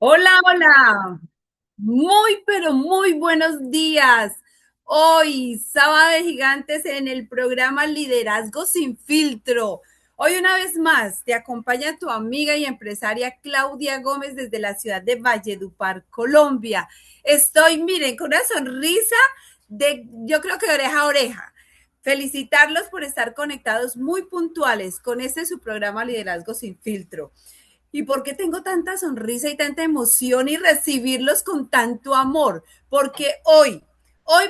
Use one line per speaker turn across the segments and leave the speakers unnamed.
Hola, hola. Muy, pero muy buenos días. Hoy, Sábado de Gigantes en el programa Liderazgo sin Filtro. Hoy una vez más te acompaña tu amiga y empresaria Claudia Gómez desde la ciudad de Valledupar, Colombia. Estoy, miren, con una sonrisa yo creo que de oreja a oreja. Felicitarlos por estar conectados muy puntuales con este su programa Liderazgo sin Filtro. ¿Y por qué tengo tanta sonrisa y tanta emoción y recibirlos con tanto amor? Porque hoy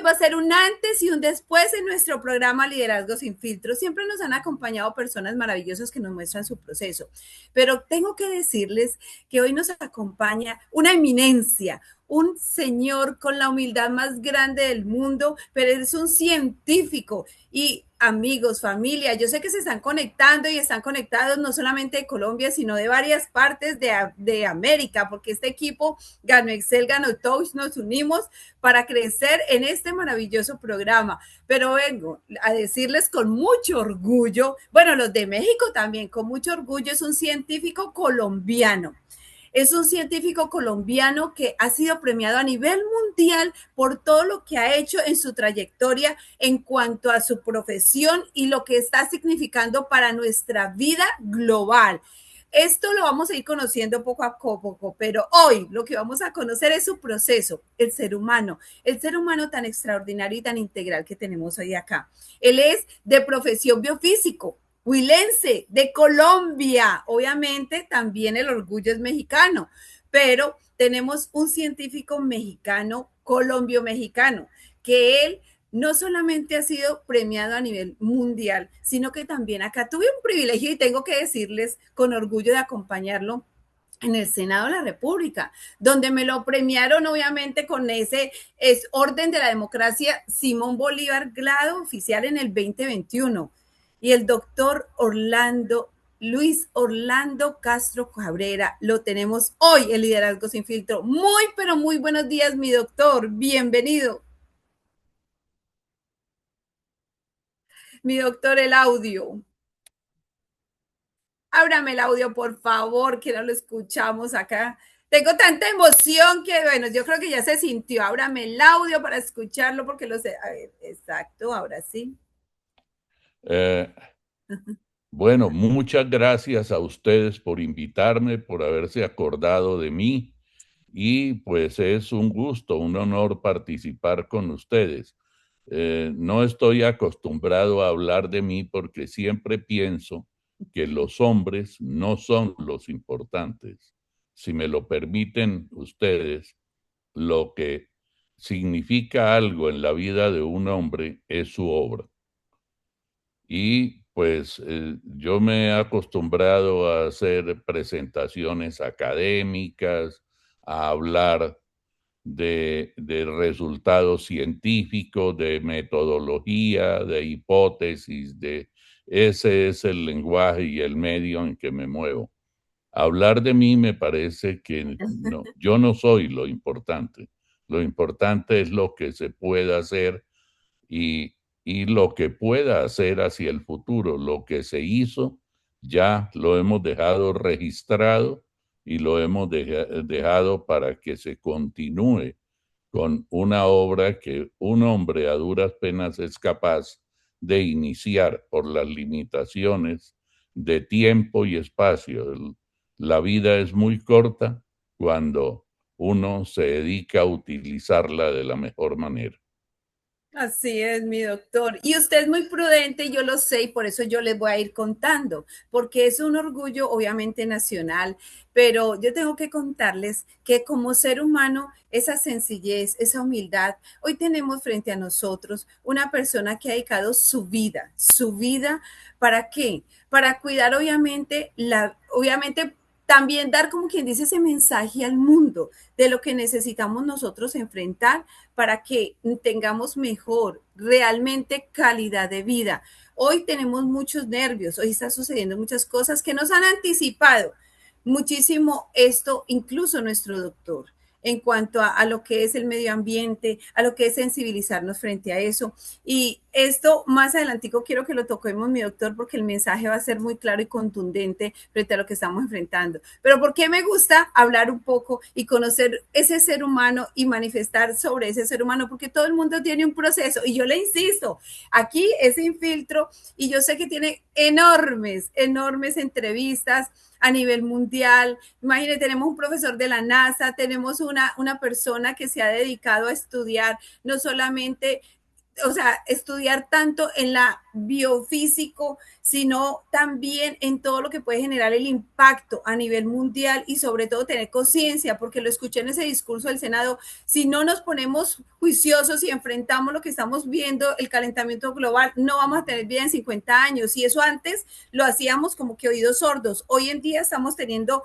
va a ser un antes y un después en nuestro programa Liderazgo sin Filtro. Siempre nos han acompañado personas maravillosas que nos muestran su proceso. Pero tengo que decirles que hoy nos acompaña una eminencia, un señor con la humildad más grande del mundo, pero es un científico y amigos, familia, yo sé que se están conectando y están conectados no solamente de Colombia, sino de varias partes de América, porque este equipo ganó Excel, ganó Touch, nos unimos para crecer en este maravilloso programa. Pero vengo a decirles con mucho orgullo, bueno, los de México también, con mucho orgullo, es un científico colombiano. Es un científico colombiano que ha sido premiado a nivel mundial por todo lo que ha hecho en su trayectoria en cuanto a su profesión y lo que está significando para nuestra vida global. Esto lo vamos a ir conociendo poco a poco, pero hoy lo que vamos a conocer es su proceso, el ser humano tan extraordinario y tan integral que tenemos hoy acá. Él es de profesión biofísico, huilense, de Colombia. Obviamente también el orgullo es mexicano, pero tenemos un científico mexicano, colombio-mexicano, que él no solamente ha sido premiado a nivel mundial, sino que también acá tuve un privilegio y tengo que decirles con orgullo de acompañarlo en el Senado de la República, donde me lo premiaron obviamente con ese orden de la democracia Simón Bolívar Glado oficial en el 2021. Y el doctor Luis Orlando Castro Cabrera lo tenemos hoy en Liderazgo sin Filtro. Muy, pero muy buenos días, mi doctor. Bienvenido. Mi doctor, el audio. Ábrame el audio, por favor, que no lo escuchamos acá. Tengo tanta emoción que, bueno, yo creo que ya se sintió. Ábrame el audio para escucharlo porque lo sé. A ver, exacto, ahora sí.
Eh, bueno, muchas gracias a ustedes por invitarme, por haberse acordado de mí y pues es un gusto, un honor participar con ustedes. No estoy acostumbrado a hablar de mí porque siempre pienso que los hombres no son los importantes. Si me lo permiten ustedes, lo que significa algo en la vida de un hombre es su obra. Y pues yo me he acostumbrado a hacer presentaciones académicas, a hablar de resultados científicos, de metodología, de hipótesis, de ese es el lenguaje y el medio en que me muevo. Hablar de mí me parece que no, yo no soy lo importante. Lo importante es lo que se pueda hacer y, y lo que pueda hacer hacia el futuro. Lo que se hizo ya lo hemos dejado registrado y lo hemos dejado para que se continúe con una obra que un hombre a duras penas es capaz de iniciar por las limitaciones de tiempo y espacio. La vida es muy corta cuando uno se dedica a utilizarla de la mejor manera.
Así es, mi doctor. Y usted es muy prudente, yo lo sé, y por eso yo les voy a ir contando, porque es un orgullo obviamente nacional, pero yo tengo que contarles que como ser humano, esa sencillez, esa humildad, hoy tenemos frente a nosotros una persona que ha dedicado su vida, ¿para qué? Para cuidar obviamente también dar como quien dice ese mensaje al mundo de lo que necesitamos nosotros enfrentar para que tengamos mejor, realmente calidad de vida. Hoy tenemos muchos nervios, hoy está sucediendo muchas cosas que nos han anticipado muchísimo esto, incluso nuestro doctor. en cuanto a lo que es el medio ambiente, a lo que es sensibilizarnos frente a eso. Y esto más adelantico quiero que lo toquemos, mi doctor, porque el mensaje va a ser muy claro y contundente frente a lo que estamos enfrentando. Pero ¿por qué me gusta hablar un poco y conocer ese ser humano y manifestar sobre ese ser humano? Porque todo el mundo tiene un proceso y yo le insisto, aquí es Infiltro y yo sé que tiene enormes entrevistas a nivel mundial. Imagínense, tenemos un profesor de la NASA, tenemos una persona que se ha dedicado a estudiar no solamente, o sea, estudiar tanto en la biofísico, sino también en todo lo que puede generar el impacto a nivel mundial y sobre todo tener conciencia, porque lo escuché en ese discurso del Senado, si no nos ponemos juiciosos y enfrentamos lo que estamos viendo, el calentamiento global, no vamos a tener vida en 50 años. Y eso antes lo hacíamos como que oídos sordos. Hoy en día estamos teniendo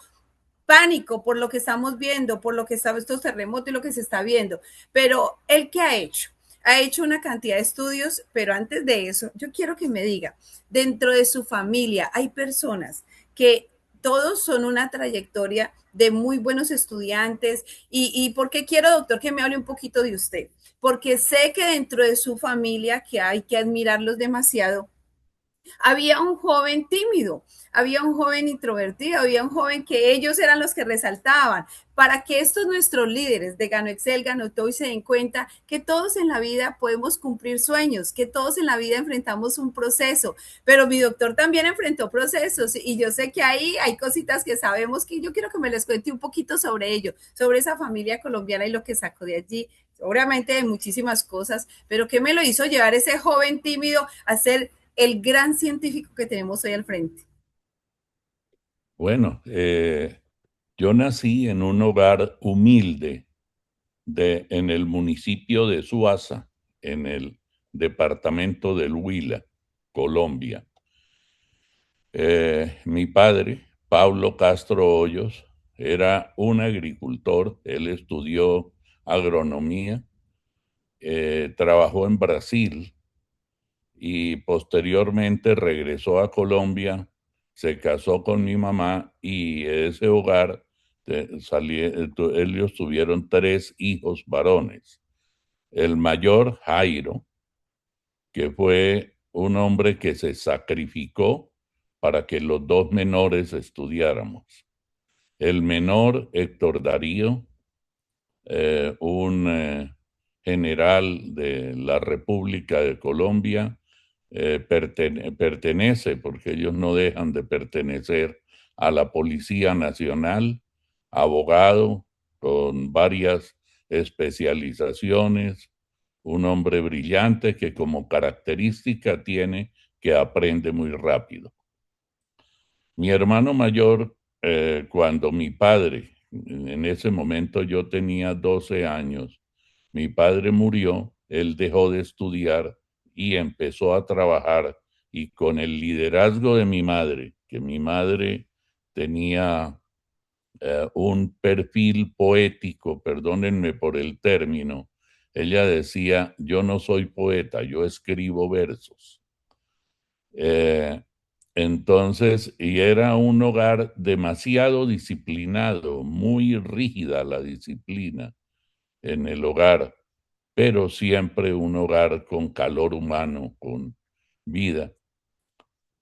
pánico por lo que estamos viendo, por lo que están estos terremotos y lo que se está viendo. Pero ¿él qué ha hecho? Ha hecho una cantidad de estudios, pero antes de eso, yo quiero que me diga, dentro de su familia hay personas que todos son una trayectoria de muy buenos estudiantes. ¿Y por qué quiero, doctor, que me hable un poquito de usted? Porque sé que dentro de su familia, que hay que admirarlos demasiado, había un joven tímido, había un joven introvertido, había un joven que ellos eran los que resaltaban. Para que estos nuestros líderes de Gano Excel, Gano Toy se den cuenta que todos en la vida podemos cumplir sueños, que todos en la vida enfrentamos un proceso, pero mi doctor también enfrentó procesos y yo sé que ahí hay cositas que sabemos que yo quiero que me les cuente un poquito sobre ello, sobre esa familia colombiana y lo que sacó de allí, seguramente de muchísimas cosas, pero ¿qué me lo hizo llevar ese joven tímido a ser el gran científico que tenemos hoy al frente?
Bueno, yo nací en un hogar humilde en el municipio de Suaza, en el departamento del Huila, Colombia. Mi padre, Pablo Castro Hoyos, era un agricultor. Él estudió agronomía, trabajó en Brasil y posteriormente regresó a Colombia, se casó con mi mamá y ese hogar, ellos tuvieron 3 hijos varones. El mayor, Jairo, que fue un hombre que se sacrificó para que los 2 menores estudiáramos. El menor, Héctor Darío, un general de la República de Colombia, pertenece, porque ellos no dejan de pertenecer a la Policía Nacional, abogado con varias especializaciones, un hombre brillante que como característica tiene que aprende muy rápido. Mi hermano mayor, cuando mi padre, en ese momento yo tenía 12 años, mi padre murió, él dejó de estudiar y empezó a trabajar, y con el liderazgo de mi madre, que mi madre tenía un perfil poético, perdónenme por el término, ella decía, yo no soy poeta, yo escribo versos. Eh, entonces, y era un hogar demasiado disciplinado, muy rígida la disciplina en el hogar, pero siempre un hogar con calor humano, con vida.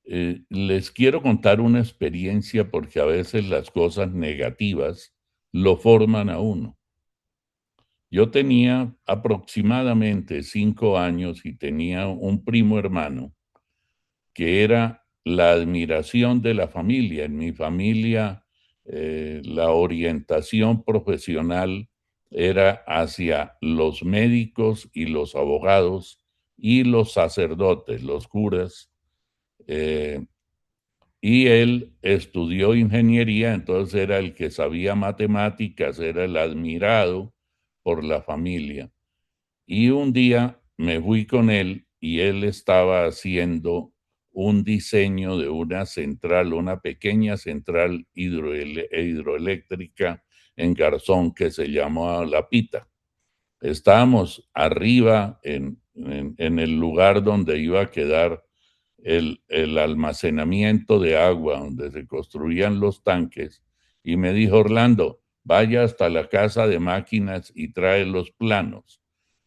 Les quiero contar una experiencia porque a veces las cosas negativas lo forman a uno. Yo tenía aproximadamente 5 años y tenía un primo hermano que era la admiración de la familia. En mi familia, la orientación profesional era hacia los médicos y los abogados y los sacerdotes, los curas. eh, y él estudió ingeniería, entonces era el que sabía matemáticas, era el admirado por la familia. Y un día me fui con él y él estaba haciendo un diseño de una central, una pequeña central hidroeléctrica en Garzón que se llamaba La Pita. Estábamos arriba en el lugar donde iba a quedar el almacenamiento de agua, donde se construían los tanques, y me dijo, Orlando, vaya hasta la casa de máquinas y trae los planos.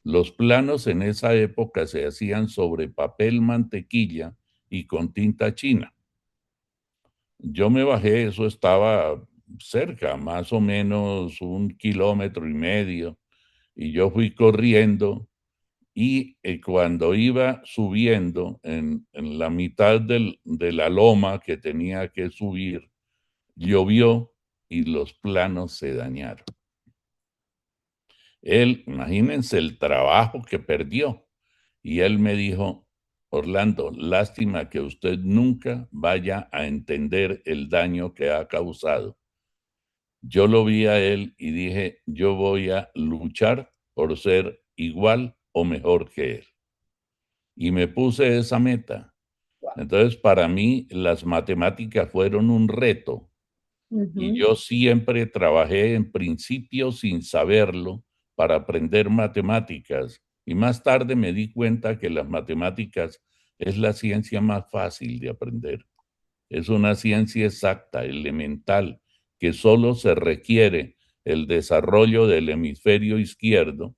Los planos en esa época se hacían sobre papel mantequilla y con tinta china. Yo me bajé, eso estaba cerca, más o menos 1,5 kilómetros, y yo fui corriendo y cuando iba subiendo en la mitad de la loma que tenía que subir, llovió y los planos se dañaron. Él, imagínense el trabajo que perdió. Y él me dijo, Orlando, lástima que usted nunca vaya a entender el daño que ha causado. Yo lo vi a él y dije, yo voy a luchar por ser igual o mejor que él. Y me puse esa meta. Entonces, para mí, las matemáticas fueron un reto. Y
Ujú.
yo siempre trabajé en principio sin saberlo para aprender matemáticas. Y más tarde me di cuenta que las matemáticas es la ciencia más fácil de aprender. Es una ciencia exacta, elemental, que solo se requiere el desarrollo del hemisferio izquierdo.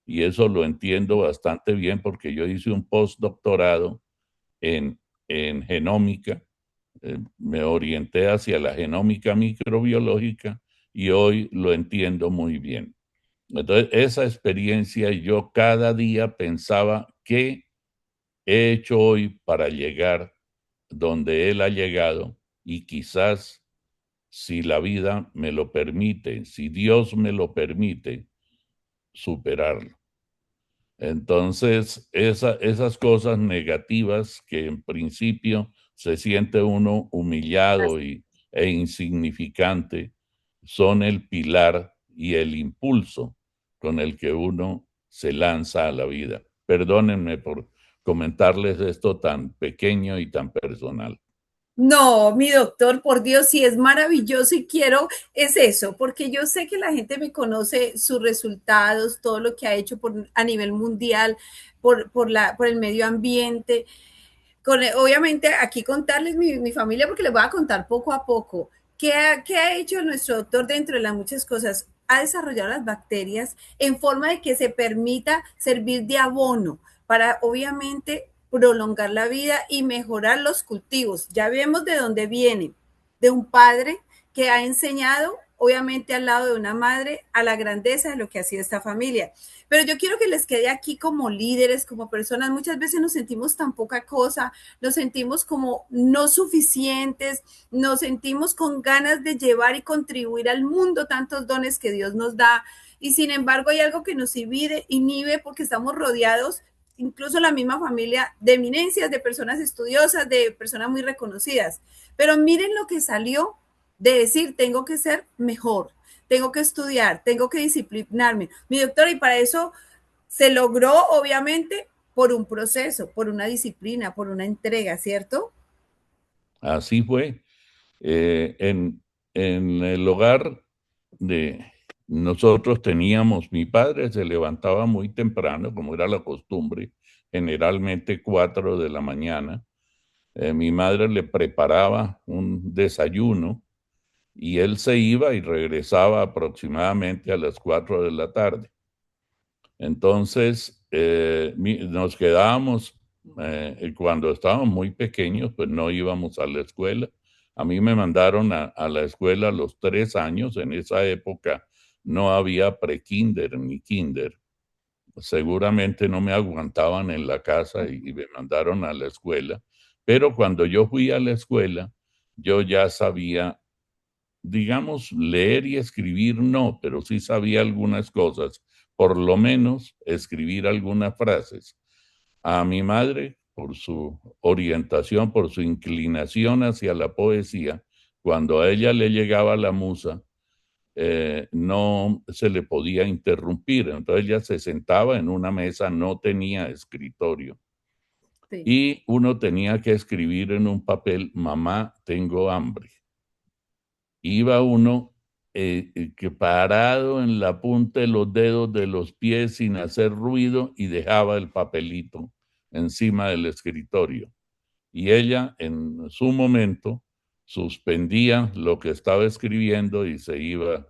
Y eso lo entiendo bastante bien porque yo hice un postdoctorado en, en genómica, me orienté hacia la genómica microbiológica y hoy lo entiendo muy bien. Entonces, esa experiencia yo cada día pensaba qué he hecho hoy para llegar donde él ha llegado y quizás si la vida me lo permite, si Dios me lo permite, superarlo. Entonces, esas cosas negativas que en principio se siente uno humillado e insignificante son el pilar y el impulso con el que uno se lanza a la vida. Perdónenme por comentarles esto tan pequeño y tan personal.
No, mi doctor, por Dios, si es maravilloso y quiero, es eso, porque yo sé que la gente me conoce sus resultados, todo lo que ha hecho a nivel mundial, por el medio ambiente, obviamente aquí contarles mi familia, porque les voy a contar poco a poco. ¿Qué ha hecho nuestro doctor dentro de las muchas cosas? Ha desarrollado las bacterias en forma de que se permita servir de abono para, obviamente, prolongar la vida y mejorar los cultivos. Ya vemos de dónde viene, de un padre que ha enseñado, obviamente al lado de una madre, a la grandeza de lo que ha sido esta familia. Pero yo quiero que les quede aquí como líderes, como personas. Muchas veces nos sentimos tan poca cosa, nos sentimos como no suficientes, nos sentimos con ganas de llevar y contribuir al mundo tantos dones que Dios nos da. Y sin embargo hay algo que nos inhibe porque estamos rodeados, incluso la misma familia, de eminencias, de personas estudiosas, de personas muy reconocidas. Pero miren lo que salió de decir, tengo que ser mejor, tengo que estudiar, tengo que disciplinarme. Mi doctora, y para eso se logró, obviamente, por un proceso, por una disciplina, por una entrega, ¿cierto?
Así fue. Eh, en, en el hogar de nosotros teníamos, mi padre se levantaba muy temprano, como era la costumbre, generalmente 4 de la mañana. Mi madre le preparaba un desayuno y él se iba y regresaba aproximadamente a las 4 de la tarde. Entonces, nos quedábamos, cuando estábamos muy pequeños, pues no íbamos a la escuela. A mí me mandaron a la escuela a los 3 años. En esa época no había pre-kinder ni kinder. Seguramente no me aguantaban en la casa y me mandaron a la escuela. Pero cuando yo fui a la escuela, yo ya sabía, digamos, leer y escribir no, pero sí sabía algunas cosas, por lo menos escribir algunas frases. A mi madre, por su orientación, por su inclinación hacia la poesía, cuando a ella le llegaba la musa, no se le podía interrumpir. Entonces ella se sentaba en una mesa, no tenía escritorio.
Sí.
Y uno tenía que escribir en un papel, mamá, tengo hambre. Iba uno que parado en la punta de los dedos de los pies sin hacer ruido y dejaba el papelito encima del escritorio. Y ella en su momento suspendía lo que estaba escribiendo y se iba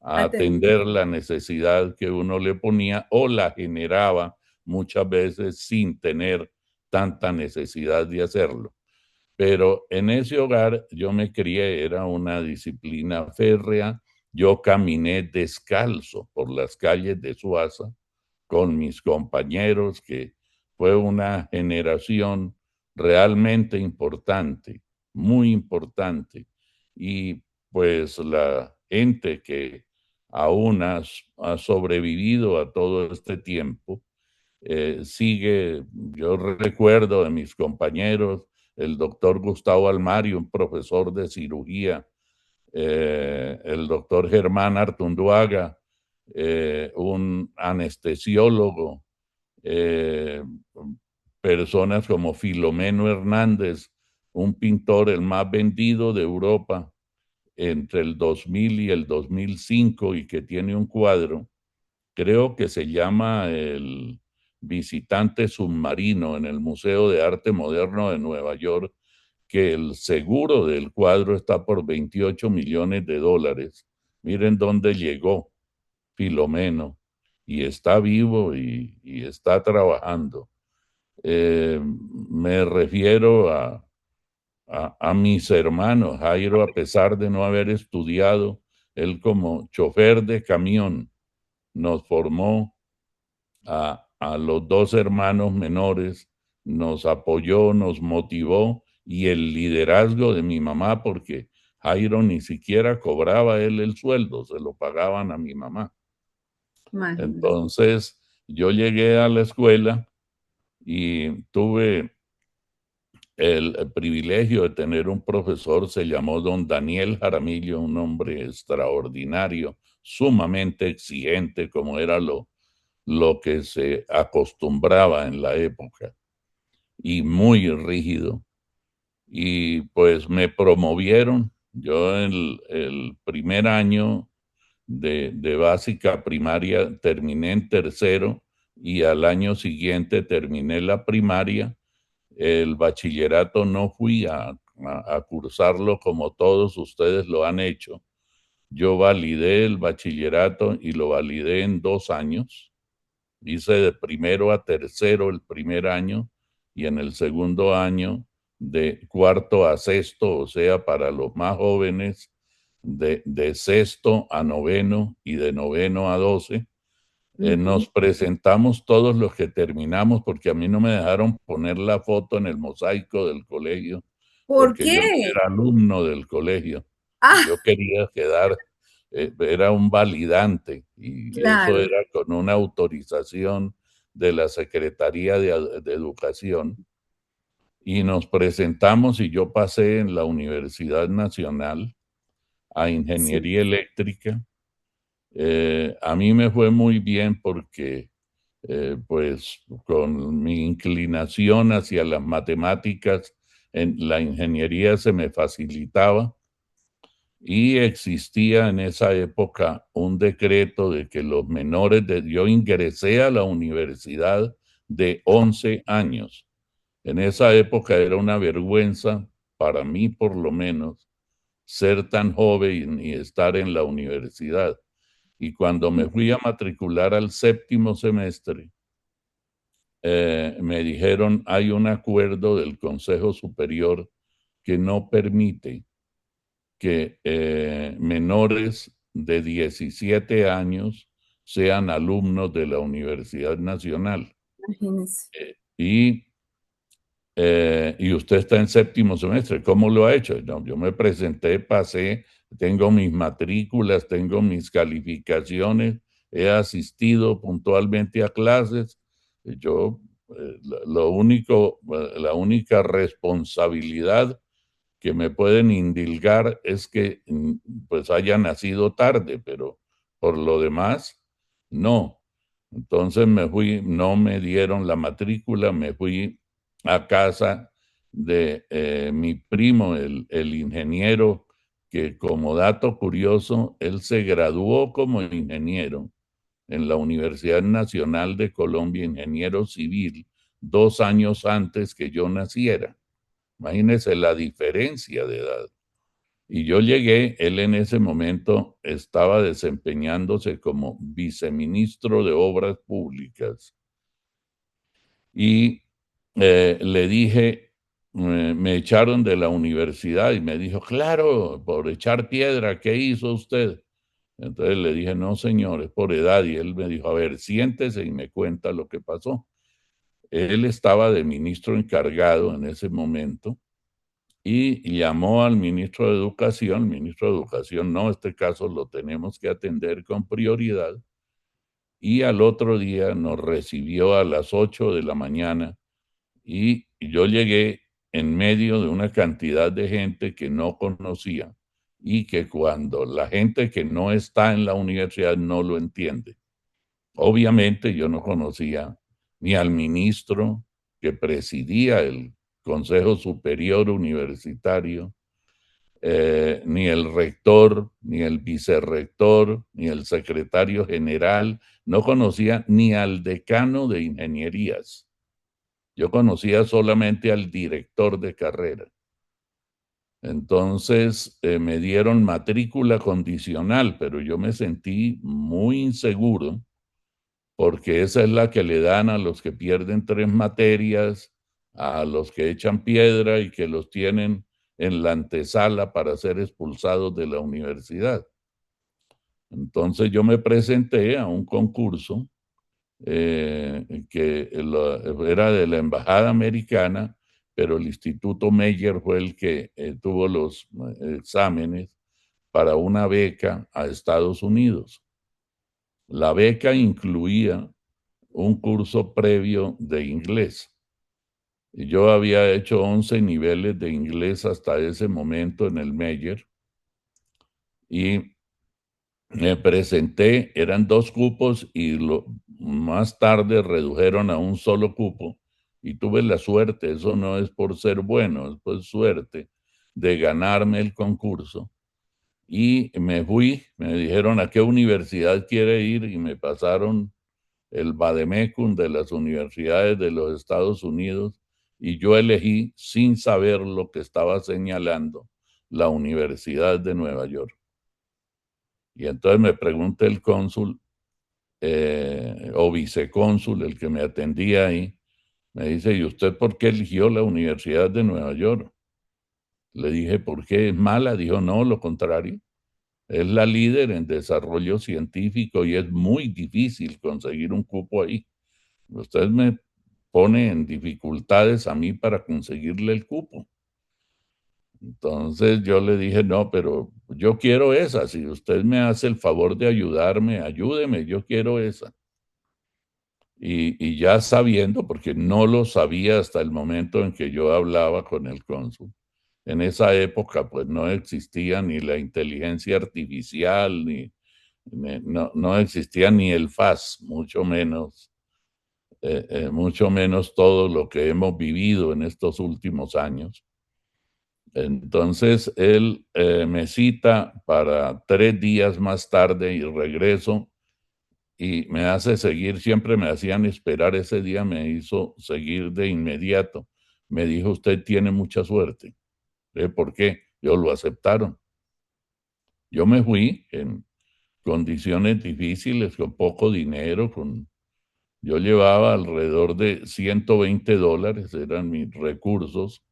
a atender la necesidad que uno le ponía o la generaba muchas veces sin tener tanta necesidad de hacerlo. Pero en ese hogar yo me crié, era una disciplina férrea. Yo caminé descalzo por las calles de Suaza con mis compañeros, que fue una generación realmente importante, muy importante. Y pues la gente que aún ha sobrevivido a todo este tiempo, sigue, yo recuerdo de mis compañeros, el doctor Gustavo Almario, un profesor de cirugía, el doctor Germán Artunduaga, un anestesiólogo, eh, personas como Filomeno Hernández, un pintor el más vendido de Europa entre el 2000 y el 2005 y que tiene un cuadro, creo que se llama El visitante submarino en el Museo de Arte Moderno de Nueva York, que el seguro del cuadro está por 28 millones de dólares. Miren dónde llegó Filomeno, y está vivo y está trabajando. Me refiero a mis hermanos. Jairo, a pesar de no haber estudiado, él como chofer de camión nos formó a los dos hermanos menores, nos apoyó, nos motivó, y el liderazgo de mi mamá, porque Jairo ni siquiera cobraba él el sueldo, se lo pagaban a mi mamá.
Imagínate.
Entonces yo llegué a la escuela y tuve el privilegio de tener un profesor, se llamó don Daniel Jaramillo, un hombre extraordinario, sumamente exigente, como era lo que se acostumbraba en la época, y muy rígido. Y pues me promovieron. Yo el primer año de básica primaria terminé en tercero, y al año siguiente terminé la primaria. El bachillerato no fui a cursarlo como todos ustedes lo han hecho. Yo validé el bachillerato y lo validé en 2 años. Hice de primero a tercero el primer año, y en el segundo año de cuarto a sexto, o sea, para los más jóvenes, de sexto a noveno y de noveno a 12. Nos presentamos todos los que terminamos, porque a mí no me dejaron poner la foto en el mosaico del colegio,
¿Por
porque yo no
qué?
era alumno del colegio y
Ah,
yo quería quedar, era un validante, y eso
claro.
era con una autorización de la Secretaría de Educación. Y nos presentamos y yo pasé en la Universidad Nacional a
Sí.
Ingeniería Eléctrica. A mí me fue muy bien porque pues con mi inclinación hacia las matemáticas, en la ingeniería se me facilitaba, y existía en esa época un decreto de que los menores yo ingresé a la universidad de 11 años. En esa época era una vergüenza, para mí por lo menos, ser tan joven y estar en la universidad. Y cuando me fui a matricular al séptimo semestre, me dijeron, hay un acuerdo del Consejo Superior que no permite que menores de 17 años sean alumnos de la Universidad Nacional.
Imagínese.
Y y usted está en séptimo semestre, ¿cómo lo ha hecho? No, yo me presenté, pasé, tengo mis matrículas, tengo mis calificaciones, he asistido puntualmente a clases. Yo, la única responsabilidad que me pueden indilgar es que pues haya nacido tarde, pero por lo demás, no. Entonces me fui, no me dieron la matrícula, me fui a casa de mi primo, el ingeniero, que como dato curioso, él se graduó como ingeniero en la Universidad Nacional de Colombia, ingeniero civil, 2 años antes que yo naciera. Imagínense la diferencia de edad. Y yo llegué, él en ese momento estaba desempeñándose como viceministro de Obras Públicas. Y le dije, me echaron de la universidad y me dijo, claro, por echar piedra, ¿qué hizo usted? Entonces le dije, no, señor, es por edad. Y él me dijo, a ver, siéntese y me cuenta lo que pasó. Él estaba de ministro encargado en ese momento y llamó al ministro de Educación. Ministro de Educación, no, este caso lo tenemos que atender con prioridad. Y al otro día nos recibió a las 8 de la mañana y yo llegué en medio de una cantidad de gente que no conocía y que cuando la gente que no está en la universidad no lo entiende. Obviamente yo no conocía ni al ministro que presidía el Consejo Superior Universitario, ni el rector, ni el vicerrector, ni el secretario general, no conocía ni al decano de ingenierías. Yo conocía solamente al director de carrera. Entonces me dieron matrícula condicional, pero yo me sentí muy inseguro porque esa es la que le dan a los que pierden 3 materias, a los que echan piedra y que los tienen en la antesala para ser expulsados de la universidad. Entonces yo me presenté a un concurso que era de la Embajada Americana, pero el Instituto Meyer fue el que tuvo los exámenes para una beca a Estados Unidos. La beca incluía un curso previo de inglés. Yo había hecho 11 niveles de inglés hasta ese momento en el Meyer y me presenté, eran 2 cupos y más tarde redujeron a un solo cupo y tuve la suerte, eso no es por ser bueno, es por suerte, de ganarme el concurso. Y me fui, me dijeron a qué universidad quiere ir y me pasaron el vademecum de las universidades de los Estados Unidos y yo elegí, sin saber lo que estaba señalando, la Universidad de Nueva York. Y entonces me pregunta el cónsul o vicecónsul, el que me atendía ahí, me dice, ¿y usted por qué eligió la Universidad de Nueva York? Le dije, ¿por qué es mala? Dijo, no, lo contrario. Es la líder en desarrollo científico y es muy difícil conseguir un cupo ahí. Usted me pone en dificultades a mí para conseguirle el cupo. Entonces yo le dije, no, pero yo quiero esa. Si usted me hace el favor de ayudarme, ayúdeme, yo quiero esa. Y ya sabiendo, porque no lo sabía hasta el momento en que yo hablaba con el cónsul. En esa época, pues no existía ni la inteligencia artificial, no existía ni el FAS, mucho menos todo lo que hemos vivido en estos últimos años. Entonces él me cita para 3 días más tarde y regreso y me hace seguir, siempre me hacían esperar, ese día me hizo seguir de inmediato. Me dijo, usted tiene mucha suerte. ¿Por qué? Yo lo aceptaron. Yo me fui en condiciones difíciles, con poco dinero, yo llevaba alrededor de $120, eran mis recursos.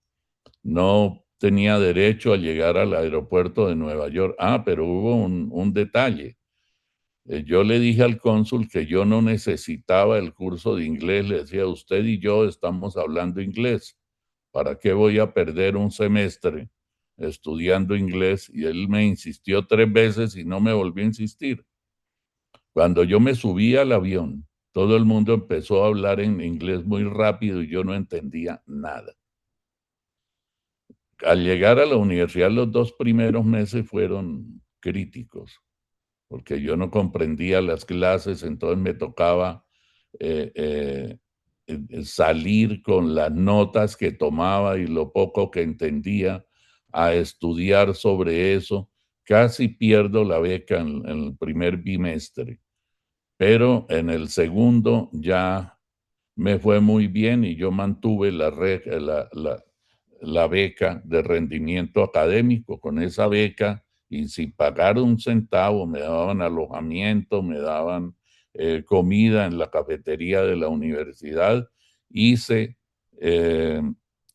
No tenía derecho a llegar al aeropuerto de Nueva York. Ah, pero hubo un detalle. Yo le dije al cónsul que yo no necesitaba el curso de inglés. Le decía, usted y yo estamos hablando inglés. ¿Para qué voy a perder un semestre estudiando inglés? Y él me insistió 3 veces y no me volvió a insistir. Cuando yo me subí al avión, todo el mundo empezó a hablar en inglés muy rápido y yo no entendía nada. Al llegar a la universidad, los 2 primeros meses fueron críticos, porque yo no comprendía las clases, entonces me tocaba salir con las notas que tomaba y lo poco que entendía a estudiar sobre eso. Casi pierdo la beca en el primer bimestre, pero en el segundo ya me fue muy bien y yo mantuve la beca de rendimiento académico. Con esa beca y sin pagar un centavo me daban alojamiento, me daban comida en la cafetería de la universidad. Hice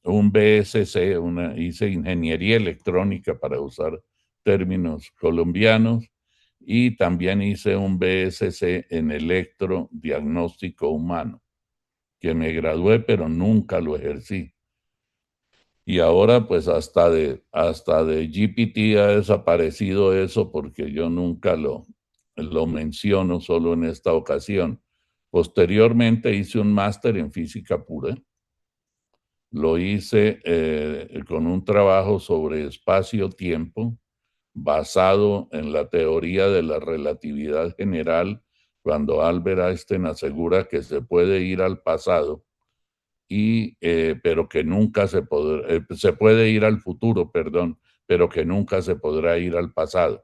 un BSC, hice ingeniería electrónica para usar términos colombianos, y también hice un BSC en electrodiagnóstico humano, que me gradué pero nunca lo ejercí. Y ahora pues hasta de GPT ha desaparecido eso, porque yo nunca lo menciono, solo en esta ocasión. Posteriormente hice un máster en física pura. Lo hice con un trabajo sobre espacio-tiempo basado en la teoría de la relatividad general, cuando Albert Einstein asegura que se puede ir al pasado pero que nunca se puede ir al futuro, perdón, pero que nunca se podrá ir al pasado.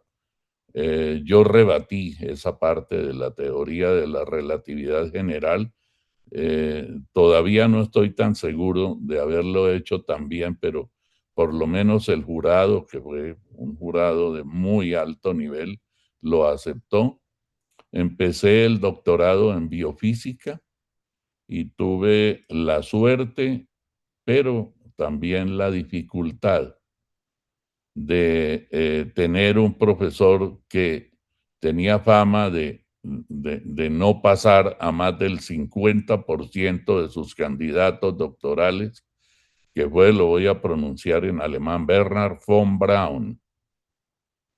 Yo rebatí esa parte de la teoría de la relatividad general. Todavía no estoy tan seguro de haberlo hecho tan bien, pero por lo menos el jurado, que fue un jurado de muy alto nivel, lo aceptó. Empecé el doctorado en biofísica y tuve la suerte, pero también la dificultad de tener un profesor que tenía fama de no pasar a más del 50% de sus candidatos doctorales, que fue, lo voy a pronunciar en alemán, Bernhard von Braun,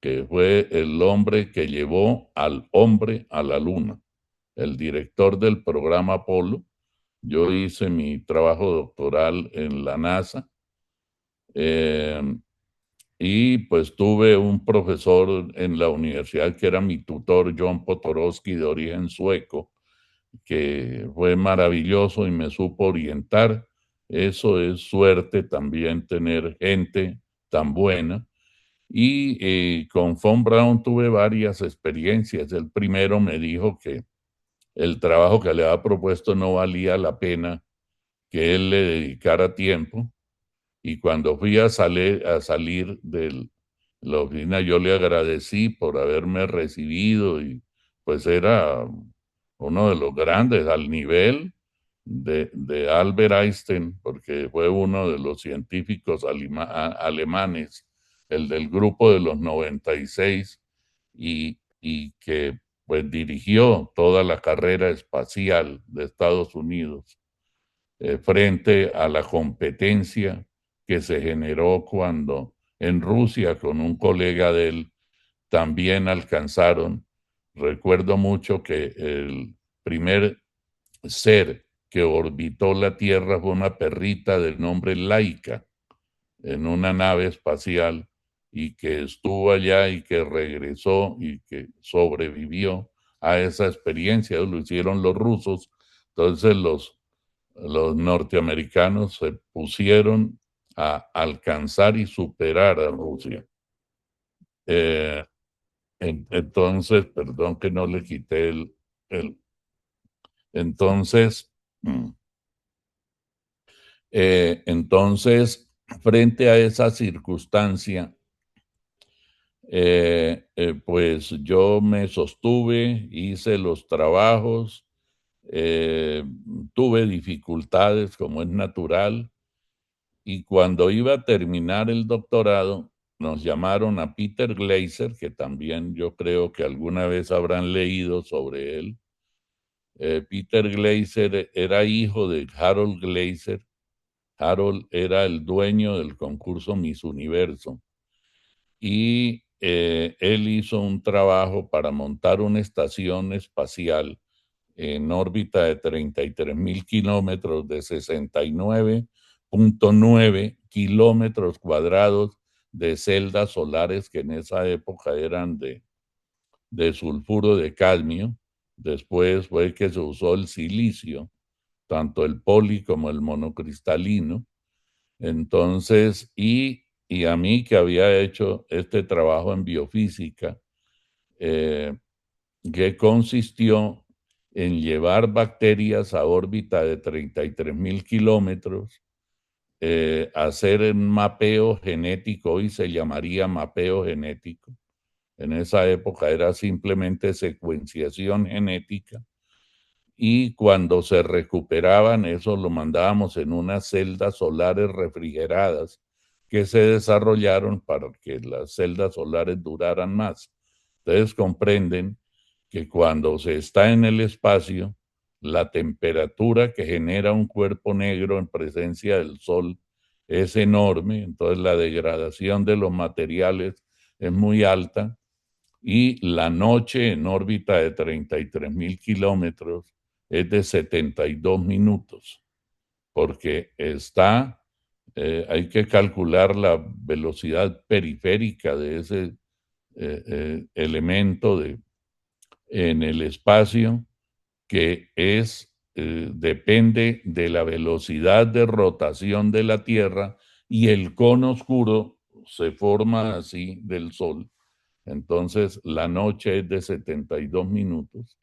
que fue el hombre que llevó al hombre a la luna, el director del programa Apolo. Yo hice mi trabajo doctoral en la NASA, eh, y pues tuve un profesor en la universidad que era mi tutor, John Potorowski, de origen sueco, que fue maravilloso y me supo orientar. Eso es suerte también, tener gente tan buena. Y con Von Braun tuve varias experiencias. El primero me dijo que el trabajo que le había propuesto no valía la pena que él le dedicara tiempo. Y cuando fui a salir de la oficina, yo le agradecí por haberme recibido, y pues era uno de los grandes, al nivel de Albert Einstein, porque fue uno de los científicos alemanes, el del grupo de los 96, y que pues dirigió toda la carrera espacial de Estados Unidos, frente a la competencia que se generó cuando en Rusia, con un colega de él, también alcanzaron. Recuerdo mucho que el primer ser que orbitó la Tierra fue una perrita de nombre Laika, en una nave espacial, y que estuvo allá y que regresó y que sobrevivió a esa experiencia. Lo hicieron los rusos. Entonces los norteamericanos se pusieron a alcanzar y superar a Rusia. Eh, entonces, perdón que no le quité el entonces, mm, entonces, frente a esa circunstancia, pues yo me sostuve, hice los trabajos, tuve dificultades como es natural. Y cuando iba a terminar el doctorado, nos llamaron a Peter Gleiser, que también yo creo que alguna vez habrán leído sobre él. Peter Gleiser era hijo de Harold Gleiser. Harold era el dueño del concurso Miss Universo. Y él hizo un trabajo para montar una estación espacial en órbita de 33.000 kilómetros, de 69.9 kilómetros cuadrados de celdas solares, que en esa época eran de sulfuro de cadmio. Después fue que se usó el silicio, tanto el poli como el monocristalino. Entonces, y a mí, que había hecho este trabajo en biofísica, eh, que consistió en llevar bacterias a órbita de 33.000 kilómetros, hacer un mapeo genético, hoy se llamaría mapeo genético. En esa época era simplemente secuenciación genética y cuando se recuperaban, eso lo mandábamos en unas celdas solares refrigeradas que se desarrollaron para que las celdas solares duraran más. Ustedes comprenden que cuando se está en el espacio, la temperatura que genera un cuerpo negro en presencia del sol es enorme, entonces la degradación de los materiales es muy alta y la noche en órbita de 33.000 kilómetros es de 72 minutos, porque hay que calcular la velocidad periférica de ese elemento en el espacio que depende de la velocidad de rotación de la Tierra y el cono oscuro se forma así del Sol. Entonces, la noche es de 72 minutos.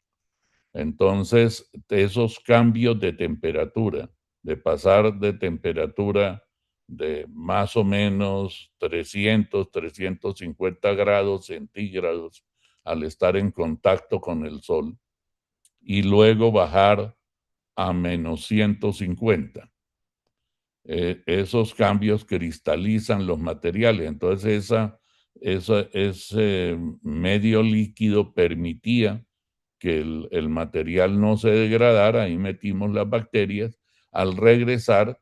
Entonces, esos cambios de temperatura, de pasar de temperatura de más o menos 350 grados centígrados al estar en contacto con el sol y luego bajar a menos 150. Esos cambios cristalizan los materiales. Entonces, ese medio líquido permitía que el material no se degradara, ahí metimos las bacterias, al regresar,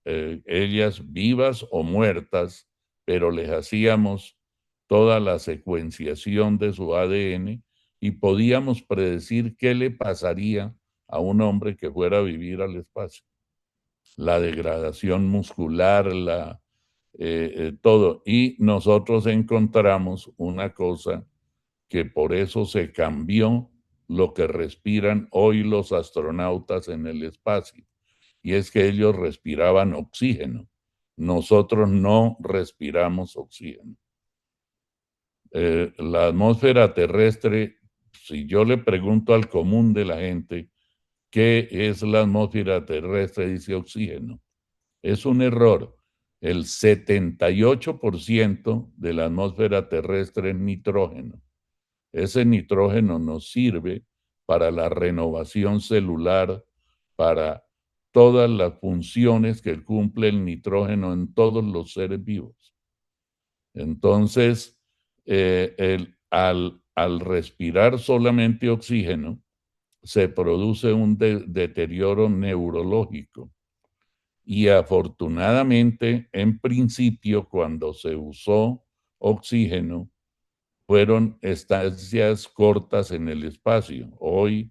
ellas vivas o muertas, pero les hacíamos toda la secuenciación de su ADN y podíamos predecir qué le pasaría a un hombre que fuera a vivir al espacio. La degradación muscular, todo. Y nosotros encontramos una cosa que por eso se cambió lo que respiran hoy los astronautas en el espacio, y es que ellos respiraban oxígeno. Nosotros no respiramos oxígeno. La atmósfera terrestre, si yo le pregunto al común de la gente qué es la atmósfera terrestre, dice oxígeno. Es un error. El 78% de la atmósfera terrestre es nitrógeno. Ese nitrógeno nos sirve para la renovación celular, para todas las funciones que cumple el nitrógeno en todos los seres vivos. Entonces, al respirar solamente oxígeno, se produce un deterioro neurológico. Y afortunadamente, en principio, cuando se usó oxígeno, fueron estancias cortas en el espacio. Hoy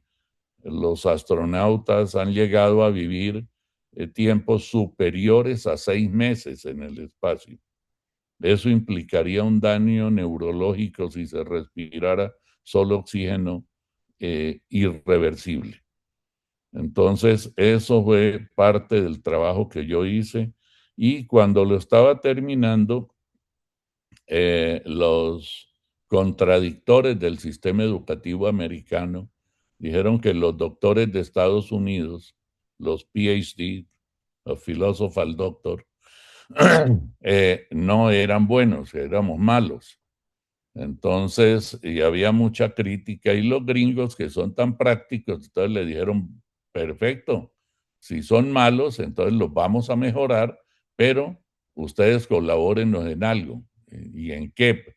los astronautas han llegado a vivir tiempos superiores a 6 meses en el espacio. Eso implicaría un daño neurológico si se respirara solo oxígeno irreversible. Entonces, eso fue parte del trabajo que yo hice y cuando lo estaba terminando, los contradictores del sistema educativo americano dijeron que los doctores de Estados Unidos, los PhD, los philosophical doctor, no eran buenos, éramos malos. Entonces, y había mucha crítica y los gringos que son tan prácticos, entonces le dijeron, perfecto, si son malos, entonces los vamos a mejorar, pero ustedes colabórennos en algo. ¿Y en qué?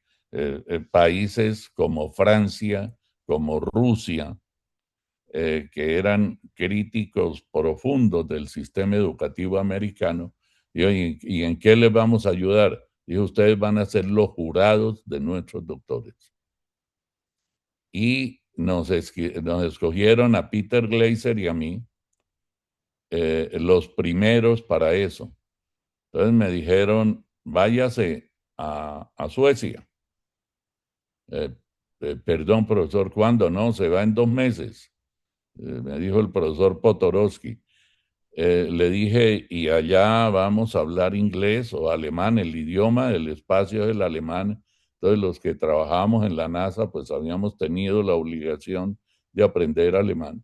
Países como Francia, como Rusia, que eran críticos profundos del sistema educativo americano, ¿y en qué les vamos a ayudar? Dijo, ustedes van a ser los jurados de nuestros doctores. Y nos escogieron a Peter Gleiser y a mí, los primeros para eso. Entonces me dijeron, váyase a Suecia. Perdón, profesor, ¿cuándo? No, se va en 2 meses. Me dijo el profesor Potorowski. Le dije, y allá vamos a hablar inglés o alemán, el idioma del espacio es el alemán. Entonces los que trabajamos en la NASA, pues habíamos tenido la obligación de aprender alemán.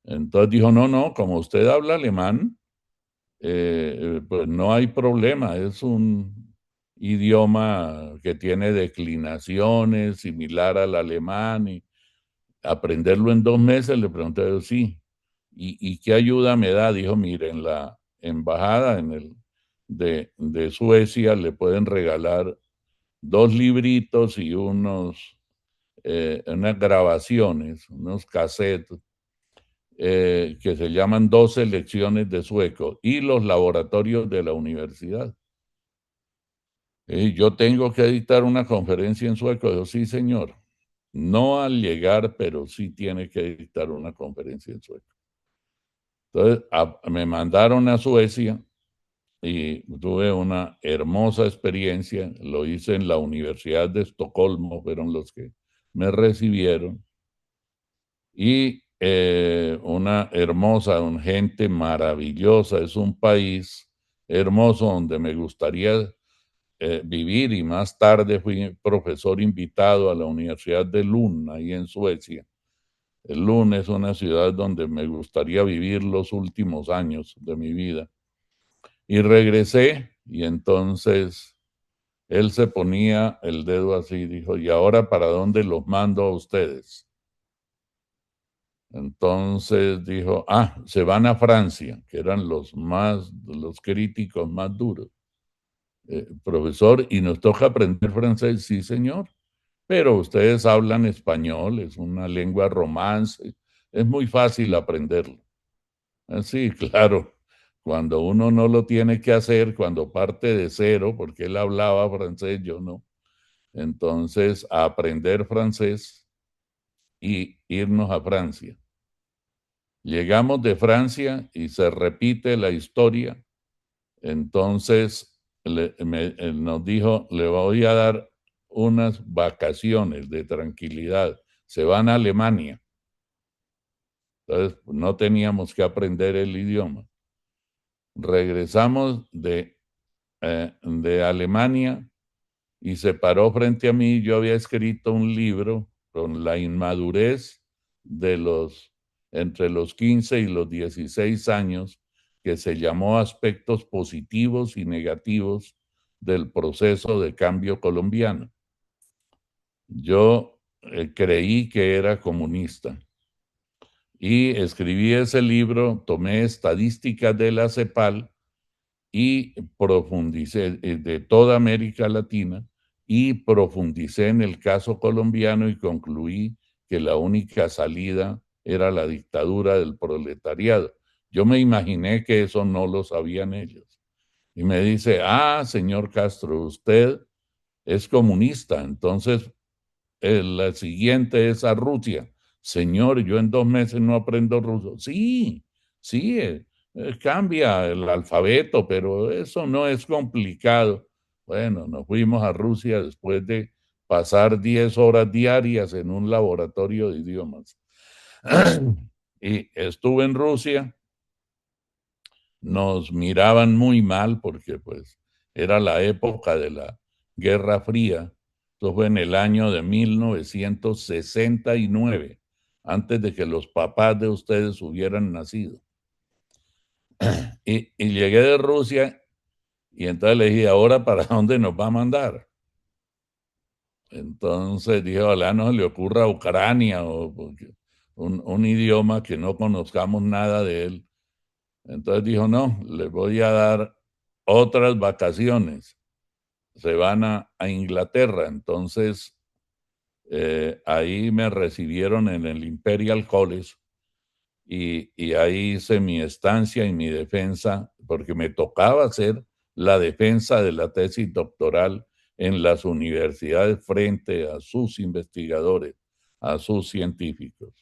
Entonces dijo, no, como usted habla alemán, pues no hay problema, es un idioma que tiene declinaciones similar al alemán y aprenderlo en 2 meses, le pregunté yo, sí. ¿Y qué ayuda me da? Dijo, mire, en la embajada de Suecia le pueden regalar 2 libritos y unas grabaciones, unos cassettes que se llaman 12 lecciones de sueco y los laboratorios de la universidad. Yo tengo que dictar una conferencia en sueco. Yo, sí, señor. No al llegar, pero sí tiene que dictar una conferencia en sueco. Entonces, me mandaron a Suecia y tuve una hermosa experiencia. Lo hice en la Universidad de Estocolmo, fueron los que me recibieron. Y una hermosa, una gente maravillosa. Es un país hermoso donde me gustaría vivir, y más tarde fui profesor invitado a la Universidad de Lund, ahí en Suecia. Lund es una ciudad donde me gustaría vivir los últimos años de mi vida. Y regresé y entonces él se ponía el dedo así y dijo, ¿y ahora para dónde los mando a ustedes? Entonces dijo, se van a Francia, que eran los críticos más duros. Profesor, ¿y nos toca aprender francés? Sí, señor, pero ustedes hablan español, es una lengua romance, es muy fácil aprenderlo. Sí, claro, cuando uno no lo tiene que hacer, cuando parte de cero, porque él hablaba francés, yo no. Entonces, a aprender francés y irnos a Francia. Llegamos de Francia y se repite la historia. Entonces él nos dijo, le voy a dar unas vacaciones de tranquilidad. Se van a Alemania. Entonces no teníamos que aprender el idioma. Regresamos de Alemania y se paró frente a mí. Yo había escrito un libro con la inmadurez de entre los 15 y los 16 años, que se llamó Aspectos positivos y negativos del proceso de cambio colombiano. Yo creí que era comunista y escribí ese libro, tomé estadísticas de la CEPAL y profundicé de toda América Latina y profundicé en el caso colombiano y concluí que la única salida era la dictadura del proletariado. Yo me imaginé que eso no lo sabían ellos. Y me dice, señor Castro, usted es comunista, entonces la siguiente es a Rusia. Señor, yo en 2 meses no aprendo ruso. Sí, sí, cambia el alfabeto, pero eso no es complicado. Bueno, nos fuimos a Rusia después de pasar 10 horas diarias en un laboratorio de idiomas. Y estuve en Rusia, nos miraban muy mal porque pues era la época de la Guerra Fría. Esto fue en el año de 1969, antes de que los papás de ustedes hubieran nacido. Y llegué de Rusia y entonces le dije, ¿ahora para dónde nos va a mandar? Entonces dije, ojalá no se le ocurra Ucrania o un idioma que no conozcamos nada de él. Entonces dijo, no, les voy a dar otras vacaciones. Se van a Inglaterra. Entonces ahí me recibieron en el Imperial College y ahí hice mi estancia y mi defensa, porque me tocaba hacer la defensa de la tesis doctoral en las universidades frente a sus investigadores, a sus científicos.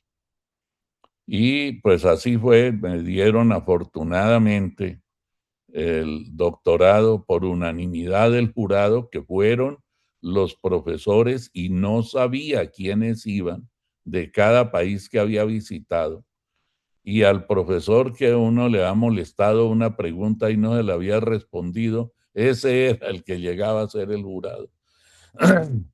Y pues así fue, me dieron afortunadamente el doctorado por unanimidad del jurado, que fueron los profesores, y no sabía quiénes iban de cada país que había visitado. Y al profesor que uno le ha molestado una pregunta y no se le había respondido, ese era el que llegaba a ser el jurado.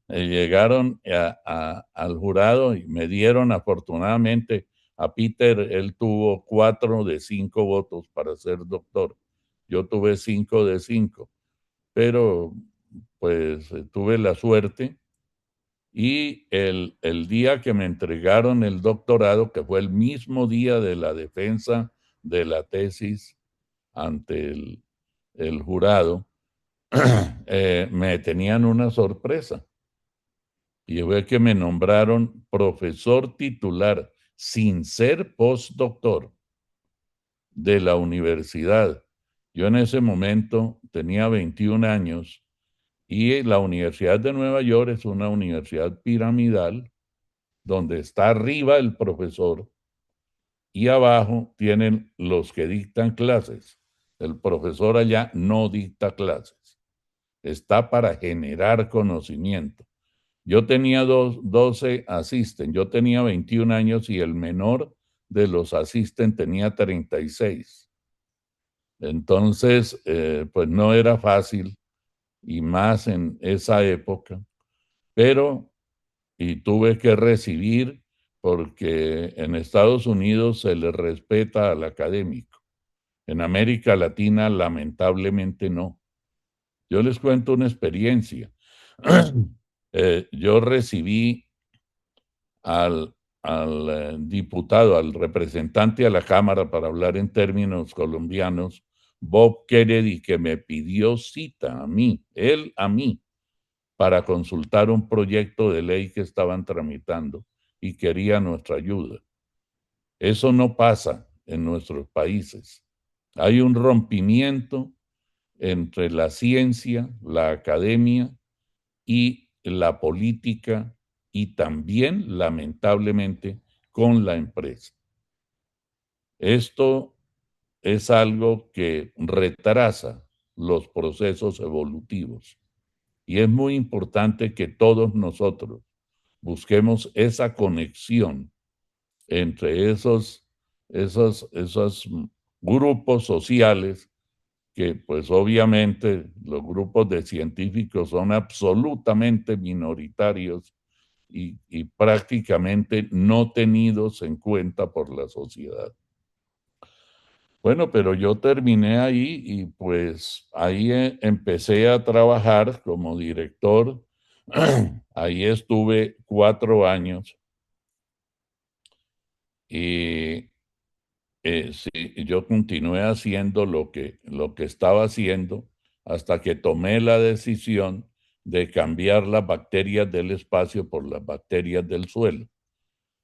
Llegaron al jurado y me dieron afortunadamente a Peter, él tuvo 4 de 5 votos para ser doctor. Yo tuve 5 de 5, pero pues tuve la suerte y el día que me entregaron el doctorado, que fue el mismo día de la defensa de la tesis ante el jurado, me tenían una sorpresa. Y fue que me nombraron profesor titular sin ser postdoctor de la universidad. Yo en ese momento tenía 21 años y la Universidad de Nueva York es una universidad piramidal donde está arriba el profesor y abajo tienen los que dictan clases. El profesor allá no dicta clases, está para generar conocimiento. Yo tenía 12 asistentes, yo tenía 21 años y el menor de los asistentes tenía 36. Entonces, pues no era fácil y más en esa época, pero y tuve que recibir porque en Estados Unidos se le respeta al académico. En América Latina, lamentablemente no. Yo les cuento una experiencia. Yo recibí al diputado, al representante a la Cámara, para hablar en términos colombianos, Bob Kennedy, que me pidió cita a mí, él a mí, para consultar un proyecto de ley que estaban tramitando y quería nuestra ayuda. Eso no pasa en nuestros países. Hay un rompimiento entre la ciencia, la academia y la política y también, lamentablemente, con la empresa. Esto es algo que retrasa los procesos evolutivos y es muy importante que todos nosotros busquemos esa conexión entre esos grupos sociales que pues obviamente los grupos de científicos son absolutamente minoritarios y prácticamente no tenidos en cuenta por la sociedad. Bueno, pero yo terminé ahí y pues ahí empecé a trabajar como director. Ahí estuve 4 años y sí, yo continué haciendo lo que estaba haciendo hasta que tomé la decisión de cambiar las bacterias del espacio por las bacterias del suelo.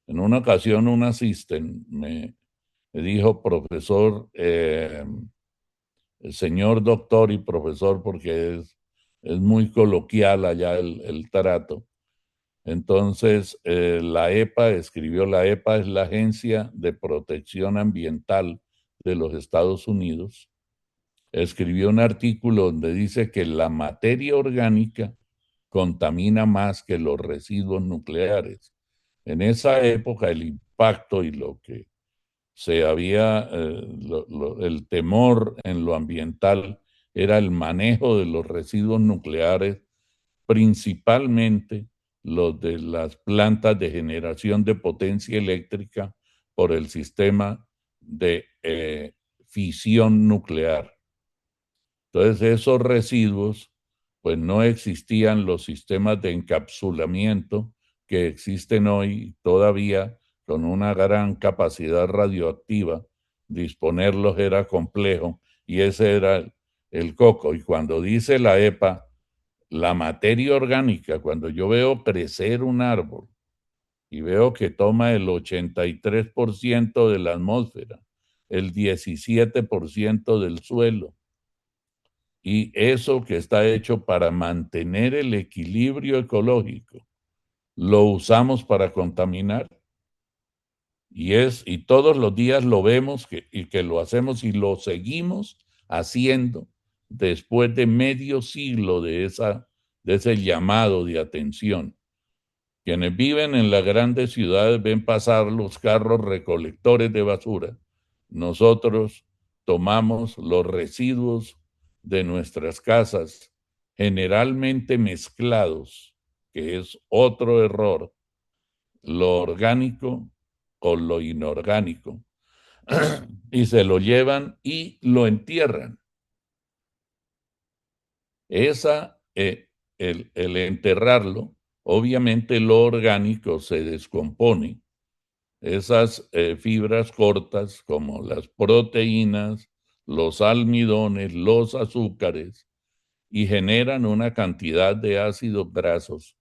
En una ocasión un asistente me dijo, profesor, señor doctor y profesor, porque es muy coloquial allá el trato. Entonces, la EPA es la Agencia de Protección Ambiental de los Estados Unidos, escribió un artículo donde dice que la materia orgánica contamina más que los residuos nucleares. En esa época el impacto y lo que se había, el temor en lo ambiental era el manejo de los residuos nucleares, principalmente los de las plantas de generación de potencia eléctrica por el sistema de fisión nuclear. Entonces, esos residuos, pues no existían los sistemas de encapsulamiento que existen hoy todavía con una gran capacidad radioactiva. Disponerlos era complejo y ese era el coco. Y cuando dice la EPA, la materia orgánica, cuando yo veo crecer un árbol y veo que toma el 83% de la atmósfera, el 17% del suelo, y eso que está hecho para mantener el equilibrio ecológico, lo usamos para contaminar. Y todos los días lo vemos y que lo hacemos y lo seguimos haciendo después de medio siglo de ese llamado de atención. Quienes viven en las grandes ciudades ven pasar los carros recolectores de basura. Nosotros tomamos los residuos de nuestras casas, generalmente mezclados, que es otro error, lo orgánico con lo inorgánico, y se lo llevan y lo entierran. El enterrarlo, obviamente lo orgánico se descompone. Esas fibras cortas como las proteínas, los almidones, los azúcares, y generan una cantidad de ácidos grasos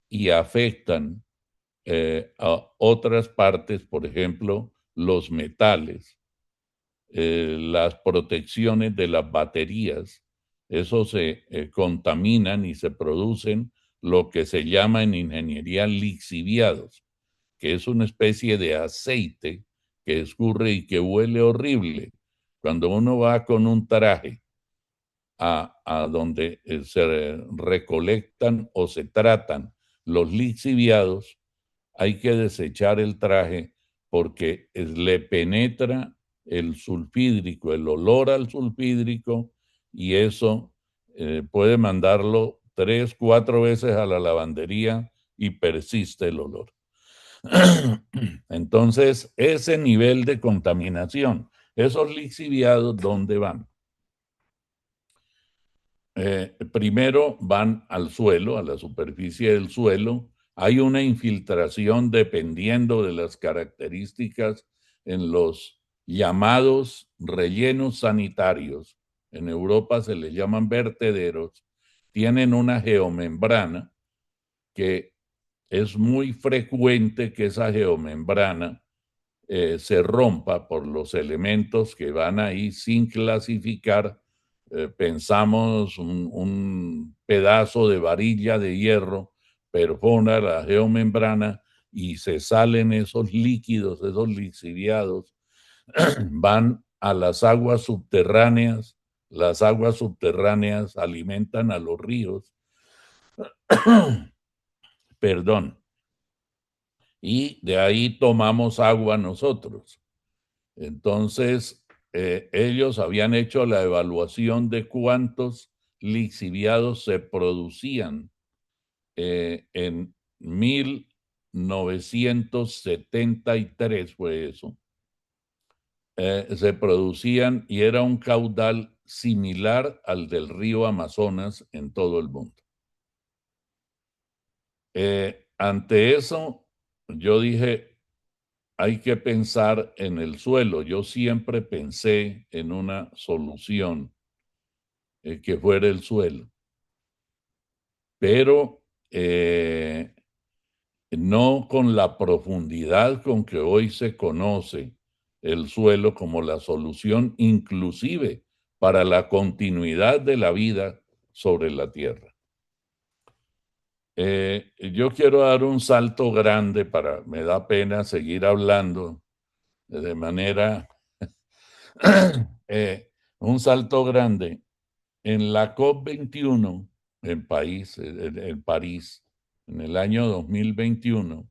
y afectan a otras partes, por ejemplo, los metales, las protecciones de las baterías. Eso se contaminan y se producen lo que se llama en ingeniería lixiviados, que es una especie de aceite que escurre y que huele horrible. Cuando uno va con un traje a donde se recolectan o se tratan los lixiviados, hay que desechar el traje porque le penetra el sulfídrico, el olor al sulfídrico, y eso puede mandarlo 3, 4 veces a la lavandería y persiste el olor. Entonces, ese nivel de contaminación, esos lixiviados, ¿dónde van? Primero van al suelo, a la superficie del suelo. Hay una infiltración dependiendo de las características en los llamados rellenos sanitarios. En Europa se les llaman vertederos. Tienen una geomembrana que es muy frecuente que esa geomembrana se rompa por los elementos que van ahí sin clasificar. Pensamos un pedazo de varilla de hierro perfora la geomembrana y se salen esos líquidos, esos lixiviados, van a las aguas subterráneas alimentan a los ríos, perdón, y de ahí tomamos agua nosotros. Entonces, ellos habían hecho la evaluación de cuántos lixiviados se producían en 1973, fue eso. Se producían y era un caudal similar al del río Amazonas en todo el mundo. Ante eso, yo dije, hay que pensar en el suelo. Yo siempre pensé en una solución que fuera el suelo, pero no con la profundidad con que hoy se conoce el suelo como la solución inclusive para la continuidad de la vida sobre la Tierra. Yo quiero dar un salto grande me da pena seguir hablando de manera, un salto grande. En la COP21 en París, en el año 2021,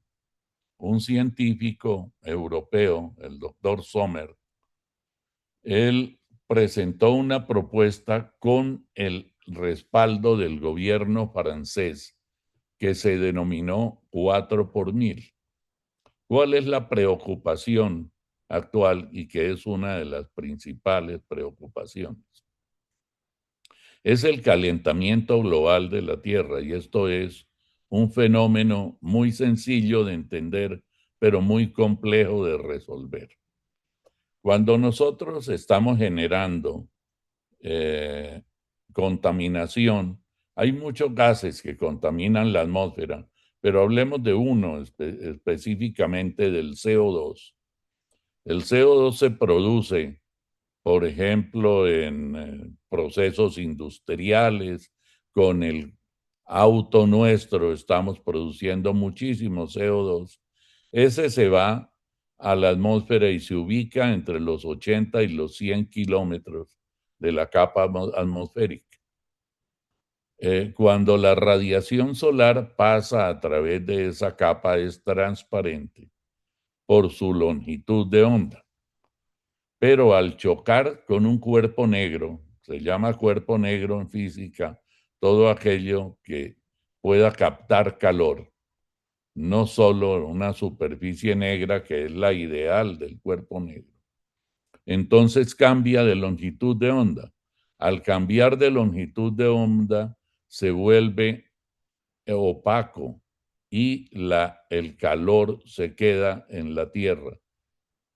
un científico europeo, el doctor Sommer, él presentó una propuesta con el respaldo del gobierno francés que se denominó 4 por 1000. ¿Cuál es la preocupación actual y que es una de las principales preocupaciones? Es el calentamiento global de la Tierra, y esto es un fenómeno muy sencillo de entender, pero muy complejo de resolver. Cuando nosotros estamos generando contaminación, hay muchos gases que contaminan la atmósfera, pero hablemos de uno específicamente, del CO2. El CO2 se produce, por ejemplo, en procesos industriales. Con el auto nuestro estamos produciendo muchísimo CO2. Ese se va a la atmósfera y se ubica entre los 80 y los 100 kilómetros de la capa atmosférica. Cuando la radiación solar pasa a través de esa capa, es transparente por su longitud de onda. Pero al chocar con un cuerpo negro, se llama cuerpo negro en física, todo aquello que pueda captar calor, no solo una superficie negra que es la ideal del cuerpo negro. Entonces cambia de longitud de onda. al cambiar de longitud de onda se vuelve opaco y el calor se queda en la Tierra.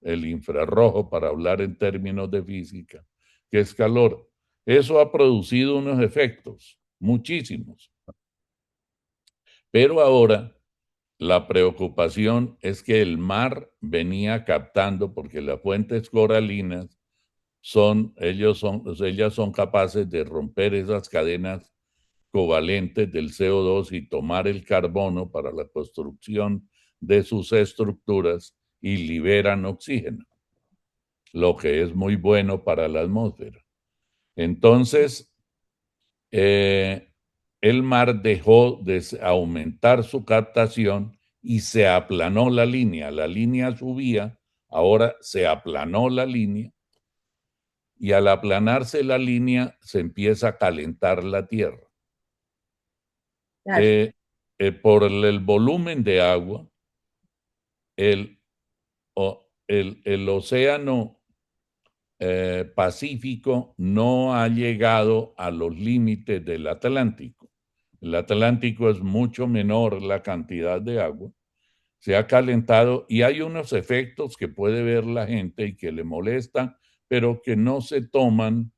El infrarrojo, para hablar en términos de física, que es calor. Eso ha producido unos efectos, muchísimos. Pero ahora la preocupación es que el mar venía captando, porque las fuentes coralinas ellas son capaces de romper esas cadenas covalentes del CO2 y tomar el carbono para la construcción de sus estructuras y liberan oxígeno, lo que es muy bueno para la atmósfera. Entonces, el mar dejó de aumentar su captación y se aplanó la línea subía, ahora se aplanó la línea y al aplanarse la línea se empieza a calentar la Tierra.
Claro.
Por el volumen de agua, el, el océano Pacífico no ha llegado a los límites del Atlántico. El Atlántico es mucho menor la cantidad de agua. Se ha calentado y hay unos efectos que puede ver la gente y que le molestan, pero que no se toman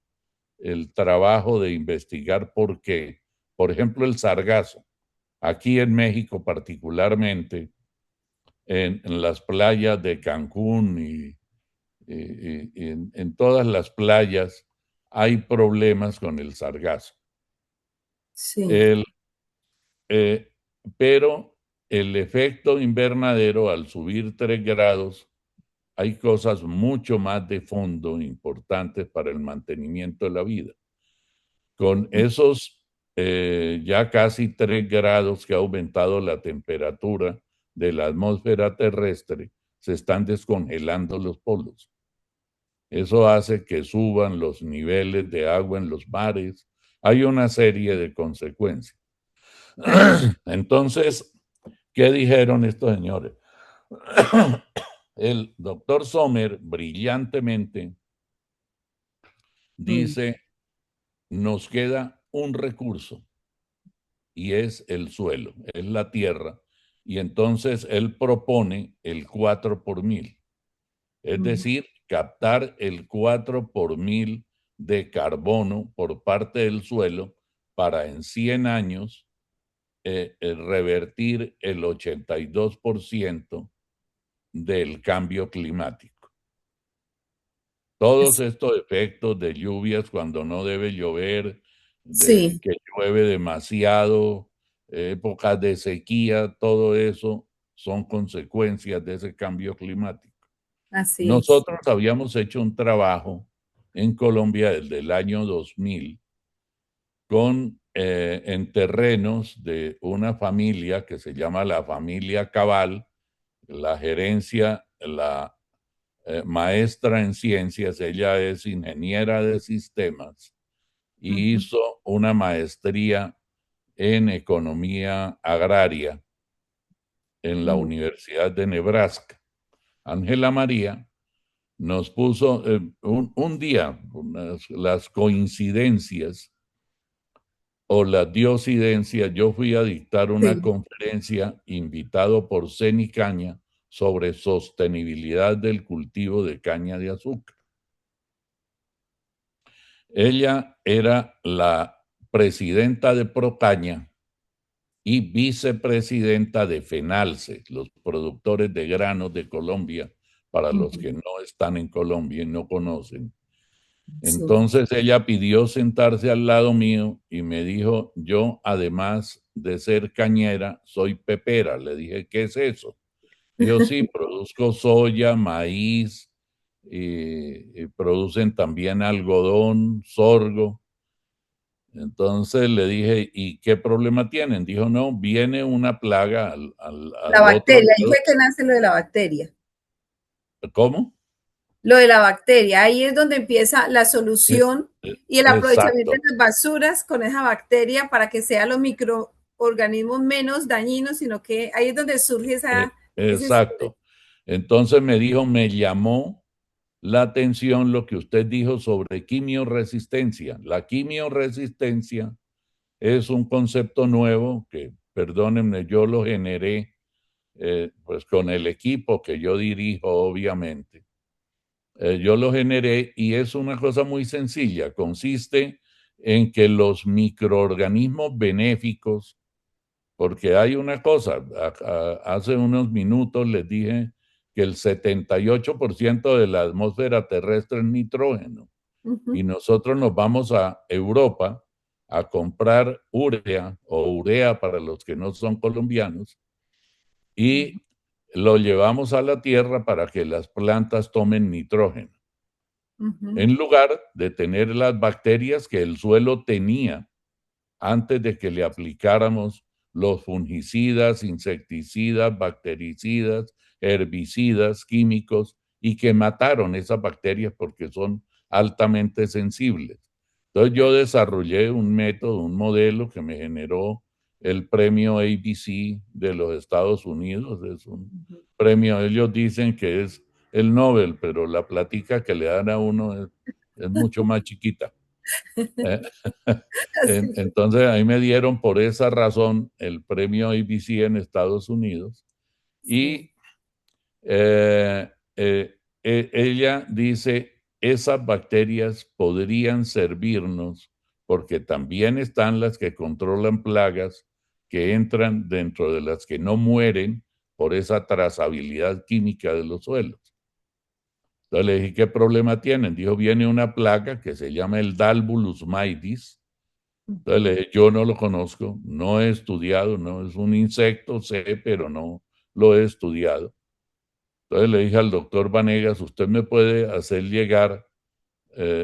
el trabajo de investigar por qué. Por ejemplo, el sargazo. Aquí en México particularmente, en las playas de Cancún y en todas las playas hay problemas con el sargazo.
Sí,
El, eh, pero el efecto invernadero, al subir 3 grados, hay cosas mucho más de fondo importantes para el mantenimiento de la vida. Con esos ya casi 3 grados que ha aumentado la temperatura de la atmósfera terrestre, se están descongelando los polos. Eso hace que suban los niveles de agua en los mares. Hay una serie de consecuencias. Entonces, ¿qué dijeron estos señores? El doctor Sommer brillantemente
mm,
dice, nos queda un recurso y es el suelo, es la tierra. Y entonces él propone el 4 por mil. Es
mm,
decir, captar el 4 por mil de carbono por parte del suelo para en 100 años revertir el 82% del cambio climático. Todos
es-
estos efectos de lluvias cuando no debe llover, de
sí,
que llueve demasiado, épocas de sequía, todo eso son consecuencias de ese cambio climático.
así es.
Nosotros habíamos hecho un trabajo en Colombia desde el año 2000 en terrenos de una familia que se llama la familia Cabal, la gerencia, la maestra en ciencias, ella es ingeniera de sistemas y
Ujú,
hizo una maestría en economía agraria en la
mm,
Universidad de Nebraska. Ángela María nos puso un día las coincidencias o las diosidencias. Yo fui a dictar una
sí,
conferencia invitado por Ceni Caña sobre sostenibilidad del cultivo de caña de azúcar. Ella era la presidenta de Procaña y vicepresidenta de FENALCE, los productores de granos de Colombia, para los
ujú,
que no están en Colombia y no conocen.
sí.
Entonces ella pidió sentarse al lado mío y me dijo, yo además de ser cañera, soy pepera. Le dije, ¿qué es eso? Dijo, sí, produzco soya, maíz, y producen también algodón, sorgo. Entonces le dije, ¿y qué problema tienen? Dijo, no, viene una plaga
La
al otro
bacteria, ahí
lado.
fue que nace lo de la bacteria.
¿Cómo?
Lo de la bacteria, ahí es donde empieza la
Eh,
solución y el aprovechamiento de
Exacto,
las basuras con esa bacteria para que sean los microorganismos menos dañinos, sino que ahí es donde surge ese estudio.
exacto. Entonces me dijo, me llamó la atención lo que usted dijo sobre quimioresistencia. La quimioresistencia es un concepto nuevo que, perdónenme, yo lo generé pues con el equipo que yo dirijo, obviamente. Yo lo generé y es una cosa muy sencilla. Consiste en que los microorganismos benéficos, porque hay una cosa, hace unos minutos les dije que el 78% de la atmósfera terrestre es nitrógeno y nosotros nos vamos a Europa a comprar urea o urea para los que no son colombianos y lo llevamos a la tierra para que las plantas tomen nitrógeno, en lugar de tener las bacterias que el suelo tenía antes de que le aplicáramos los fungicidas, insecticidas, bactericidas, herbicidas, químicos, y que mataron esas bacterias porque son altamente sensibles. Entonces yo desarrollé un método, un modelo que me generó el premio ABC de los Estados Unidos. Es un premio, ellos dicen que es el Nobel, pero la platica que le dan a uno es mucho más chiquita. Entonces ahí me dieron por esa razón el premio ABC en Estados Unidos
Sí.
y ella dice, esas bacterias podrían servirnos porque también están las que controlan plagas que entran dentro de las que no mueren por esa trazabilidad química de los suelos. Entonces le dije, ¿qué problema tienen? Dijo, viene una plaga que se llama el Dalbulus maidis. Entonces le dije, yo no lo conozco, no he estudiado, no es un insecto, sé, pero no lo he estudiado. Entonces le dije al doctor Vanegas, usted me puede hacer llegar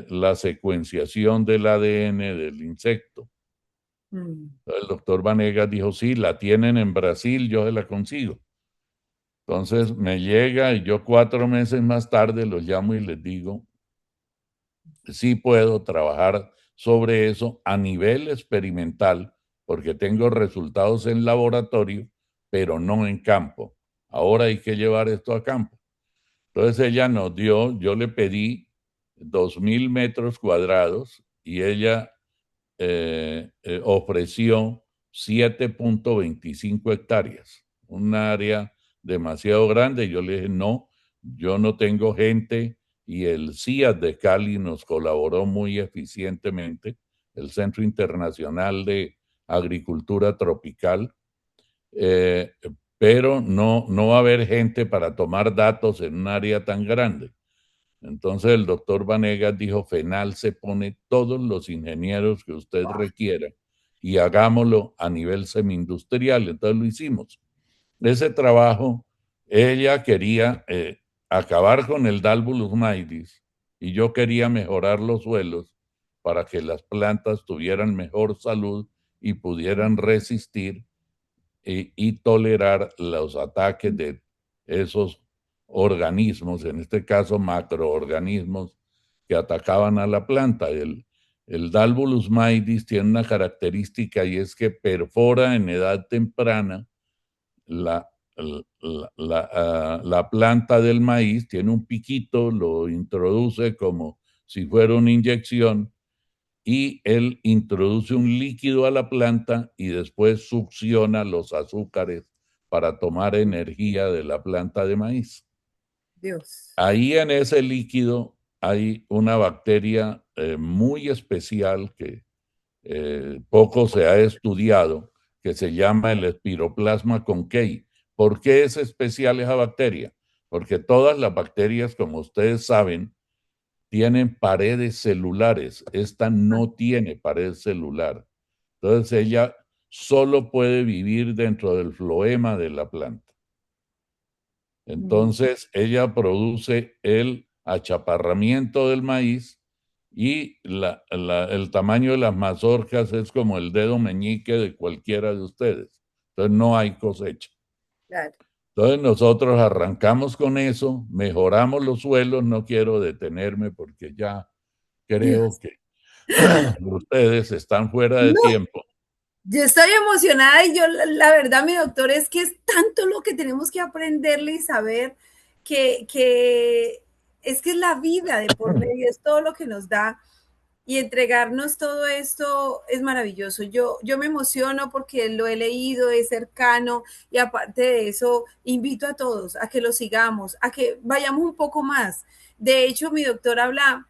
la secuenciación del ADN del insecto. Entonces el doctor Vanegas dijo, sí, la tienen en Brasil, yo se la consigo. Entonces me llega y yo 4 meses más tarde los llamo y les digo, sí puedo trabajar sobre eso a nivel experimental porque tengo resultados en laboratorio, pero no en campo. Ahora hay que llevar esto a campo. Entonces ella nos dio, yo le pedí 2.000 metros cuadrados y ella ofreció 7.25 hectáreas, un área demasiado grande. Yo le dije, no, yo no tengo gente y el CIAT de Cali nos colaboró muy eficientemente, el Centro Internacional de Agricultura Tropical, eh, pero no va a haber gente para tomar datos en un área tan grande. Entonces el doctor Vanegas dijo, FENAL se pone todos los ingenieros que usted requiera y hagámoslo a nivel semi-industrial. Entonces lo hicimos. Ese trabajo, ella quería acabar con el Dalbulus maidis y yo quería mejorar los suelos para que las plantas tuvieran mejor salud y pudieran resistir y tolerar los ataques de esos organismos, en este caso macroorganismos que atacaban a la planta. El Dalbulus maidis tiene una característica y es que perfora en edad temprana la, la planta del maíz, tiene un piquito, lo introduce como si fuera una inyección y él introduce un líquido a la planta y después succiona los azúcares para tomar energía de la planta de maíz.
Dios.
Ahí en ese líquido hay una bacteria muy especial que poco se ha estudiado, que se llama el Spiroplasma concei. ¿Por qué es especial esa bacteria? Porque todas las bacterias, como ustedes saben, tienen paredes celulares. Esta no tiene pared celular. Entonces ella solo puede vivir dentro del floema de la planta. Entonces ella produce el achaparramiento del maíz y el tamaño de las mazorcas es como el dedo meñique de cualquiera de ustedes. Entonces no hay cosecha.
Claro.
Entonces nosotros arrancamos con eso, mejoramos los suelos, no quiero detenerme porque ya creo
Dios.
que ustedes están fuera de
No,
tiempo.
yo estoy emocionada y yo, la verdad, mi doctor, es que es tanto lo que tenemos que aprenderle y saber que es que es la vida de por medio, es todo lo que nos da y entregarnos todo esto es maravilloso. Yo me emociono porque lo he leído, es cercano y aparte de eso, invito a todos a que lo sigamos, a que vayamos un poco más. De hecho, mi doctor habla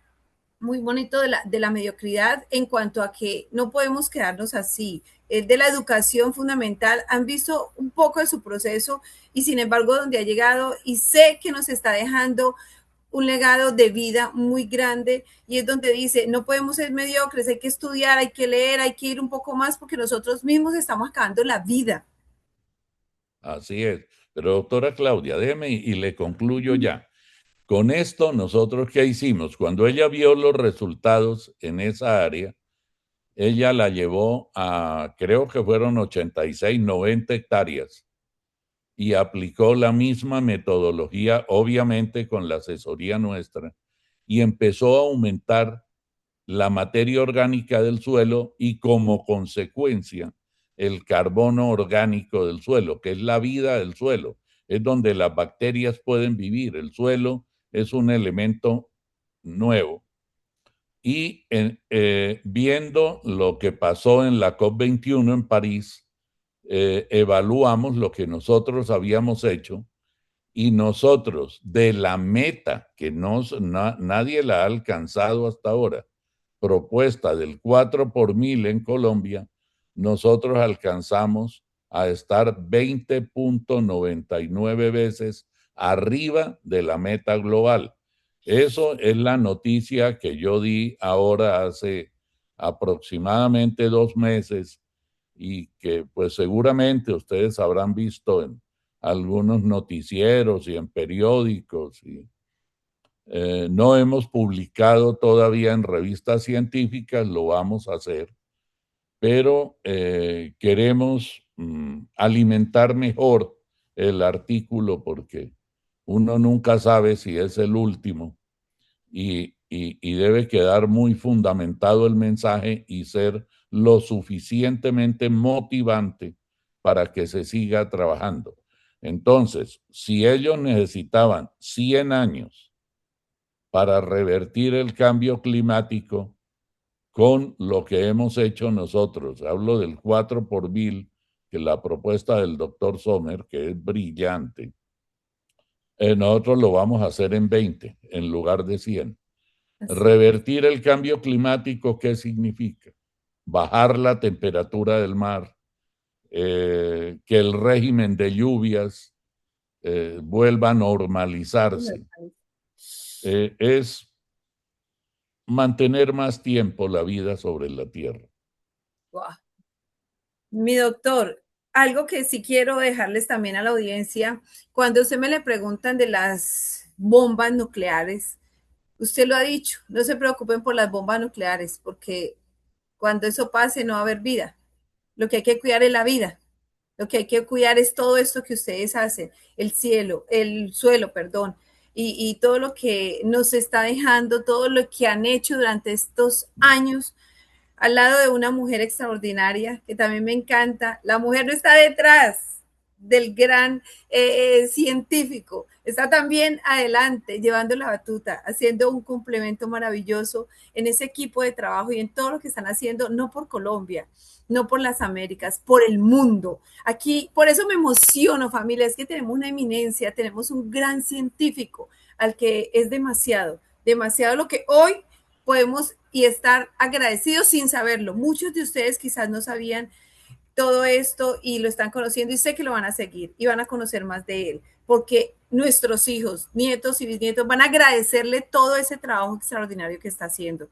muy bonito de la mediocridad en cuanto a que no podemos quedarnos así. De la educación fundamental, han visto un poco de su proceso y sin embargo donde ha llegado y sé que nos está dejando un legado de vida muy grande y es donde dice, no podemos ser mediocres, hay que estudiar, hay que leer, hay que ir un poco más porque nosotros mismos estamos acabando la vida.
Así es. Pero doctora Claudia, déjeme y le concluyo ya. Con esto, nosotros, ¿qué hicimos? Cuando ella vio los resultados en esa área, ella la llevó a, creo que fueron 86, 90 hectáreas y aplicó la misma metodología, obviamente con la asesoría nuestra, y empezó a aumentar la materia orgánica del suelo y como consecuencia el carbono orgánico del suelo, que es la vida del suelo, es donde las bacterias pueden vivir. El suelo es un elemento nuevo. Y viendo lo que pasó en la COP21 en París, evaluamos lo que nosotros habíamos hecho y nosotros de la meta que nadie la ha alcanzado hasta ahora, propuesta del 4 por mil en Colombia, nosotros alcanzamos a estar 20.99 veces arriba de la meta global. Eso es la noticia que yo di ahora hace aproximadamente 2 meses y que pues seguramente ustedes habrán visto en algunos noticieros y en periódicos. No hemos publicado todavía en revistas científicas, lo vamos a hacer, pero queremos alimentar mejor el artículo porque uno nunca sabe si es el último y debe quedar muy fundamentado el mensaje y ser lo suficientemente motivante para que se siga trabajando. Entonces, si ellos necesitaban 100 años para revertir el cambio climático con lo que hemos hecho nosotros, hablo del 4 por mil, que es la propuesta del doctor Sommer, que es brillante, nosotros lo vamos a hacer en 20 en lugar de 100.
Así es.
Revertir el cambio climático, ¿qué significa? Bajar la temperatura del mar, que el régimen de lluvias vuelva a normalizarse. Es mantener más tiempo la vida sobre la Tierra.
Wow. Mi doctor, algo que sí quiero dejarles también a la audiencia, cuando usted me le preguntan de las bombas nucleares, usted lo ha dicho, no se preocupen por las bombas nucleares, porque cuando eso pase no va a haber vida. Lo que hay que cuidar es la vida. Lo que hay que cuidar es todo esto que ustedes hacen, el cielo, el suelo, perdón, y todo lo que nos está dejando, todo lo que han hecho durante estos años al lado de una mujer extraordinaria que también me encanta. La mujer no está detrás del gran científico, está también adelante, llevando la batuta, haciendo un complemento maravilloso en ese equipo de trabajo y en todo lo que están haciendo, no por Colombia, no por las Américas, por el mundo. Aquí, por eso me emociono, familia, es que tenemos una eminencia, tenemos un gran científico al que es demasiado, demasiado lo que hoy podemos y estar agradecidos sin saberlo. Muchos de ustedes quizás no sabían todo esto y lo están conociendo y sé que lo van a seguir y van a conocer más de él, porque nuestros hijos, nietos y bisnietos van a agradecerle todo ese trabajo extraordinario que está haciendo.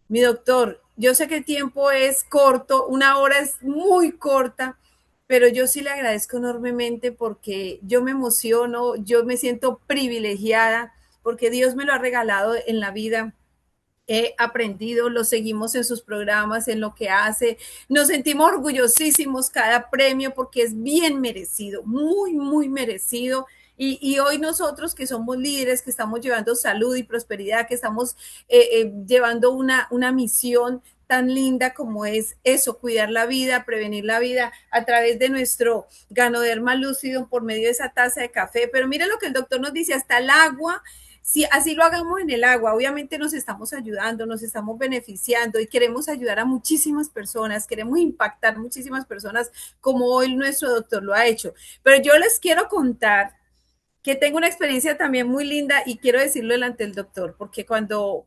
Mi doctor, yo sé que el tiempo es corto, una hora es muy corta, pero yo sí le agradezco enormemente porque yo me emociono, yo me siento privilegiada porque Dios me lo ha regalado en la vida, he aprendido, lo seguimos en sus programas, en lo que hace. Nos sentimos orgullosísimos cada premio porque es bien merecido, muy, muy merecido. Y hoy nosotros que somos líderes, que estamos llevando salud y prosperidad, que estamos llevando una misión tan linda como es eso, cuidar la vida, prevenir la vida a través de nuestro Ganoderma lúcido por medio de esa taza de café. Pero mira lo que el doctor nos dice, hasta el agua Si así lo hagamos en el agua, obviamente nos estamos ayudando, nos estamos beneficiando y queremos ayudar a muchísimas personas, queremos impactar muchísimas personas como hoy nuestro doctor lo ha hecho. Pero yo les quiero contar que tengo una experiencia también muy linda y quiero decirlo delante del doctor, porque cuando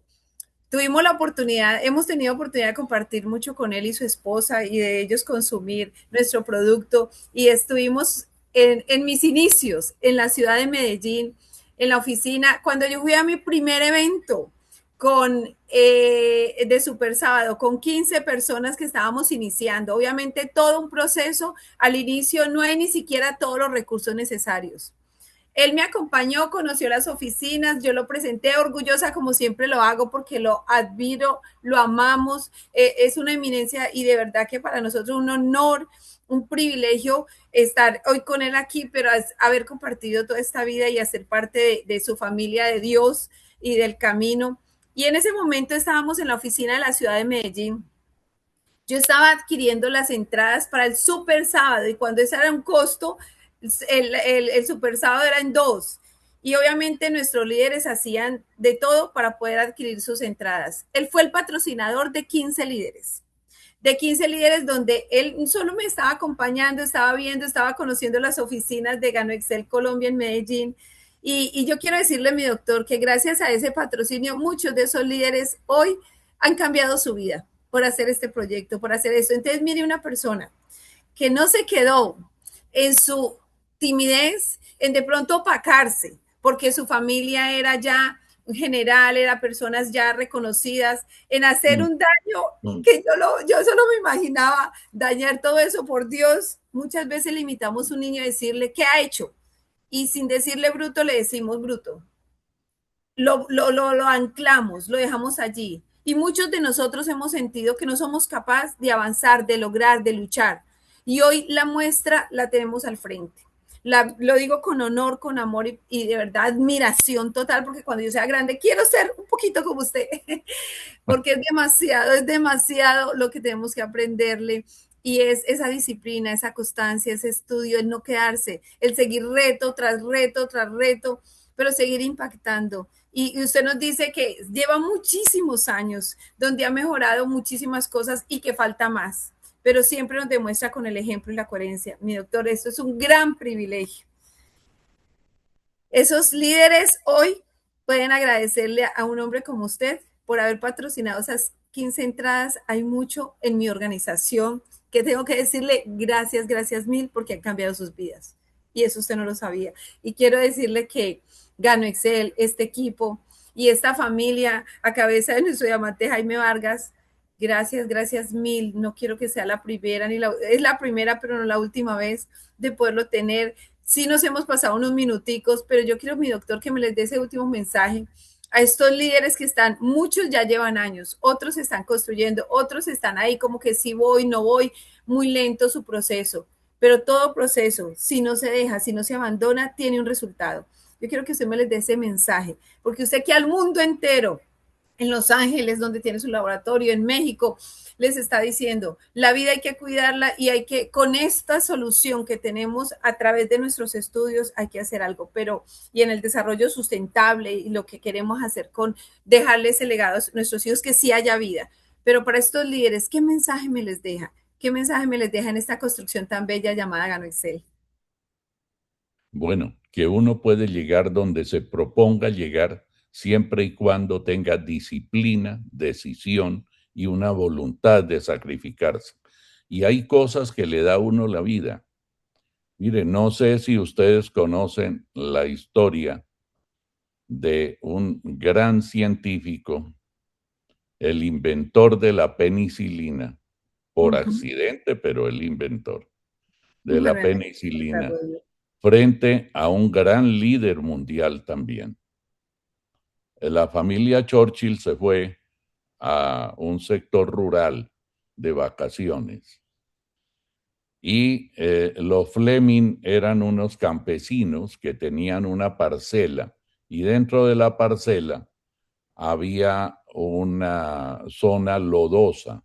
tuvimos la oportunidad, hemos tenido oportunidad de compartir mucho con él y su esposa y de ellos consumir nuestro producto y estuvimos en mis inicios en la ciudad de Medellín, en la oficina, cuando yo fui a mi primer evento con de Super Sábado, con 15 personas que estábamos iniciando. Obviamente todo un proceso, al inicio no hay ni siquiera todos los recursos necesarios. Él me acompañó, conoció las oficinas, yo lo presenté orgullosa como siempre lo hago porque lo admiro, lo amamos, es una eminencia y de verdad que para nosotros un honor, un privilegio estar hoy con él aquí, pero haber compartido toda esta vida y hacer parte de su familia de Dios y del camino. Y en ese momento estábamos en la oficina de la ciudad de Medellín. Yo estaba adquiriendo las entradas para el Super Sábado y cuando ese era un costo, el Super Sábado era en dos. Y obviamente nuestros líderes hacían de todo para poder adquirir sus entradas. Él fue el patrocinador de 15 líderes. De 15 líderes donde él solo me estaba acompañando, estaba viendo, estaba conociendo las oficinas de Gano Excel Colombia en Medellín. Y yo quiero decirle, mi doctor, que gracias a ese patrocinio, muchos de esos líderes hoy han cambiado su vida por hacer este proyecto, por hacer esto. Entonces, mire, una persona que no se quedó en su timidez, en de pronto opacarse, porque su familia era ya general, era personas ya reconocidas, en hacer
Mm,
un daño
mm.
que yo solo me imaginaba dañar todo eso, por Dios. Muchas veces limitamos a un niño a decirle qué ha hecho y sin decirle bruto le decimos bruto, lo anclamos, lo dejamos allí. Y muchos de nosotros hemos sentido que no somos capaces de avanzar, de lograr, de luchar. Y hoy la muestra la tenemos al frente. Lo digo con honor, con amor y de verdad admiración total, porque cuando yo sea grande quiero ser un poquito como usted, porque es demasiado lo que tenemos que aprenderle. Y es esa disciplina, esa constancia, ese estudio, el no quedarse, el seguir reto tras reto tras reto, pero seguir impactando. Y usted nos dice que lleva muchísimos años donde ha mejorado muchísimas cosas y que falta más, pero siempre nos demuestra con el ejemplo y la coherencia. Mi doctor, esto es un gran privilegio. Esos líderes hoy pueden agradecerle a un hombre como usted por haber patrocinado esas 15 entradas. Hay mucho en mi organización que tengo que decirle gracias, gracias mil, porque han cambiado sus vidas. Y eso usted no lo sabía. Y quiero decirle que Gano Excel, este equipo y esta familia a cabeza de nuestro diamante Jaime Vargas, gracias, gracias mil. No quiero que sea la primera, es la primera, pero no la última vez de poderlo tener. Sí nos hemos pasado unos minuticos, pero yo quiero, mi doctor, que me les dé ese último mensaje a estos líderes que están, muchos ya llevan años, otros están construyendo, otros están ahí como que sí voy, no voy, muy lento su proceso, pero todo proceso, si no se deja, si no se abandona, tiene un resultado. Yo quiero que usted me les dé ese mensaje, porque usted que al mundo entero, en Los Ángeles, donde tiene su laboratorio, en México, les está diciendo, la vida hay que cuidarla y hay que, con esta solución que tenemos a través de nuestros estudios, hay que hacer algo, pero y en el desarrollo sustentable y lo que queremos hacer con dejarles el legado a nuestros hijos, que sí haya vida. Pero para estos líderes, ¿qué mensaje me les deja? ¿Qué mensaje me les deja en esta construcción tan bella llamada Gano Excel?
Bueno, que uno puede llegar donde se proponga llegar siempre y cuando tenga disciplina, decisión y una voluntad de sacrificarse. Y hay cosas que le da a uno la vida. Mire, no sé si ustedes conocen la historia de un gran científico, el inventor de la penicilina, por
Uh -huh.
accidente, pero el inventor de la
Bueno,
penicilina, frente a un gran líder mundial también. La familia Churchill se fue a un sector rural de vacaciones y los Fleming eran unos campesinos que tenían una parcela y dentro de la parcela había una zona lodosa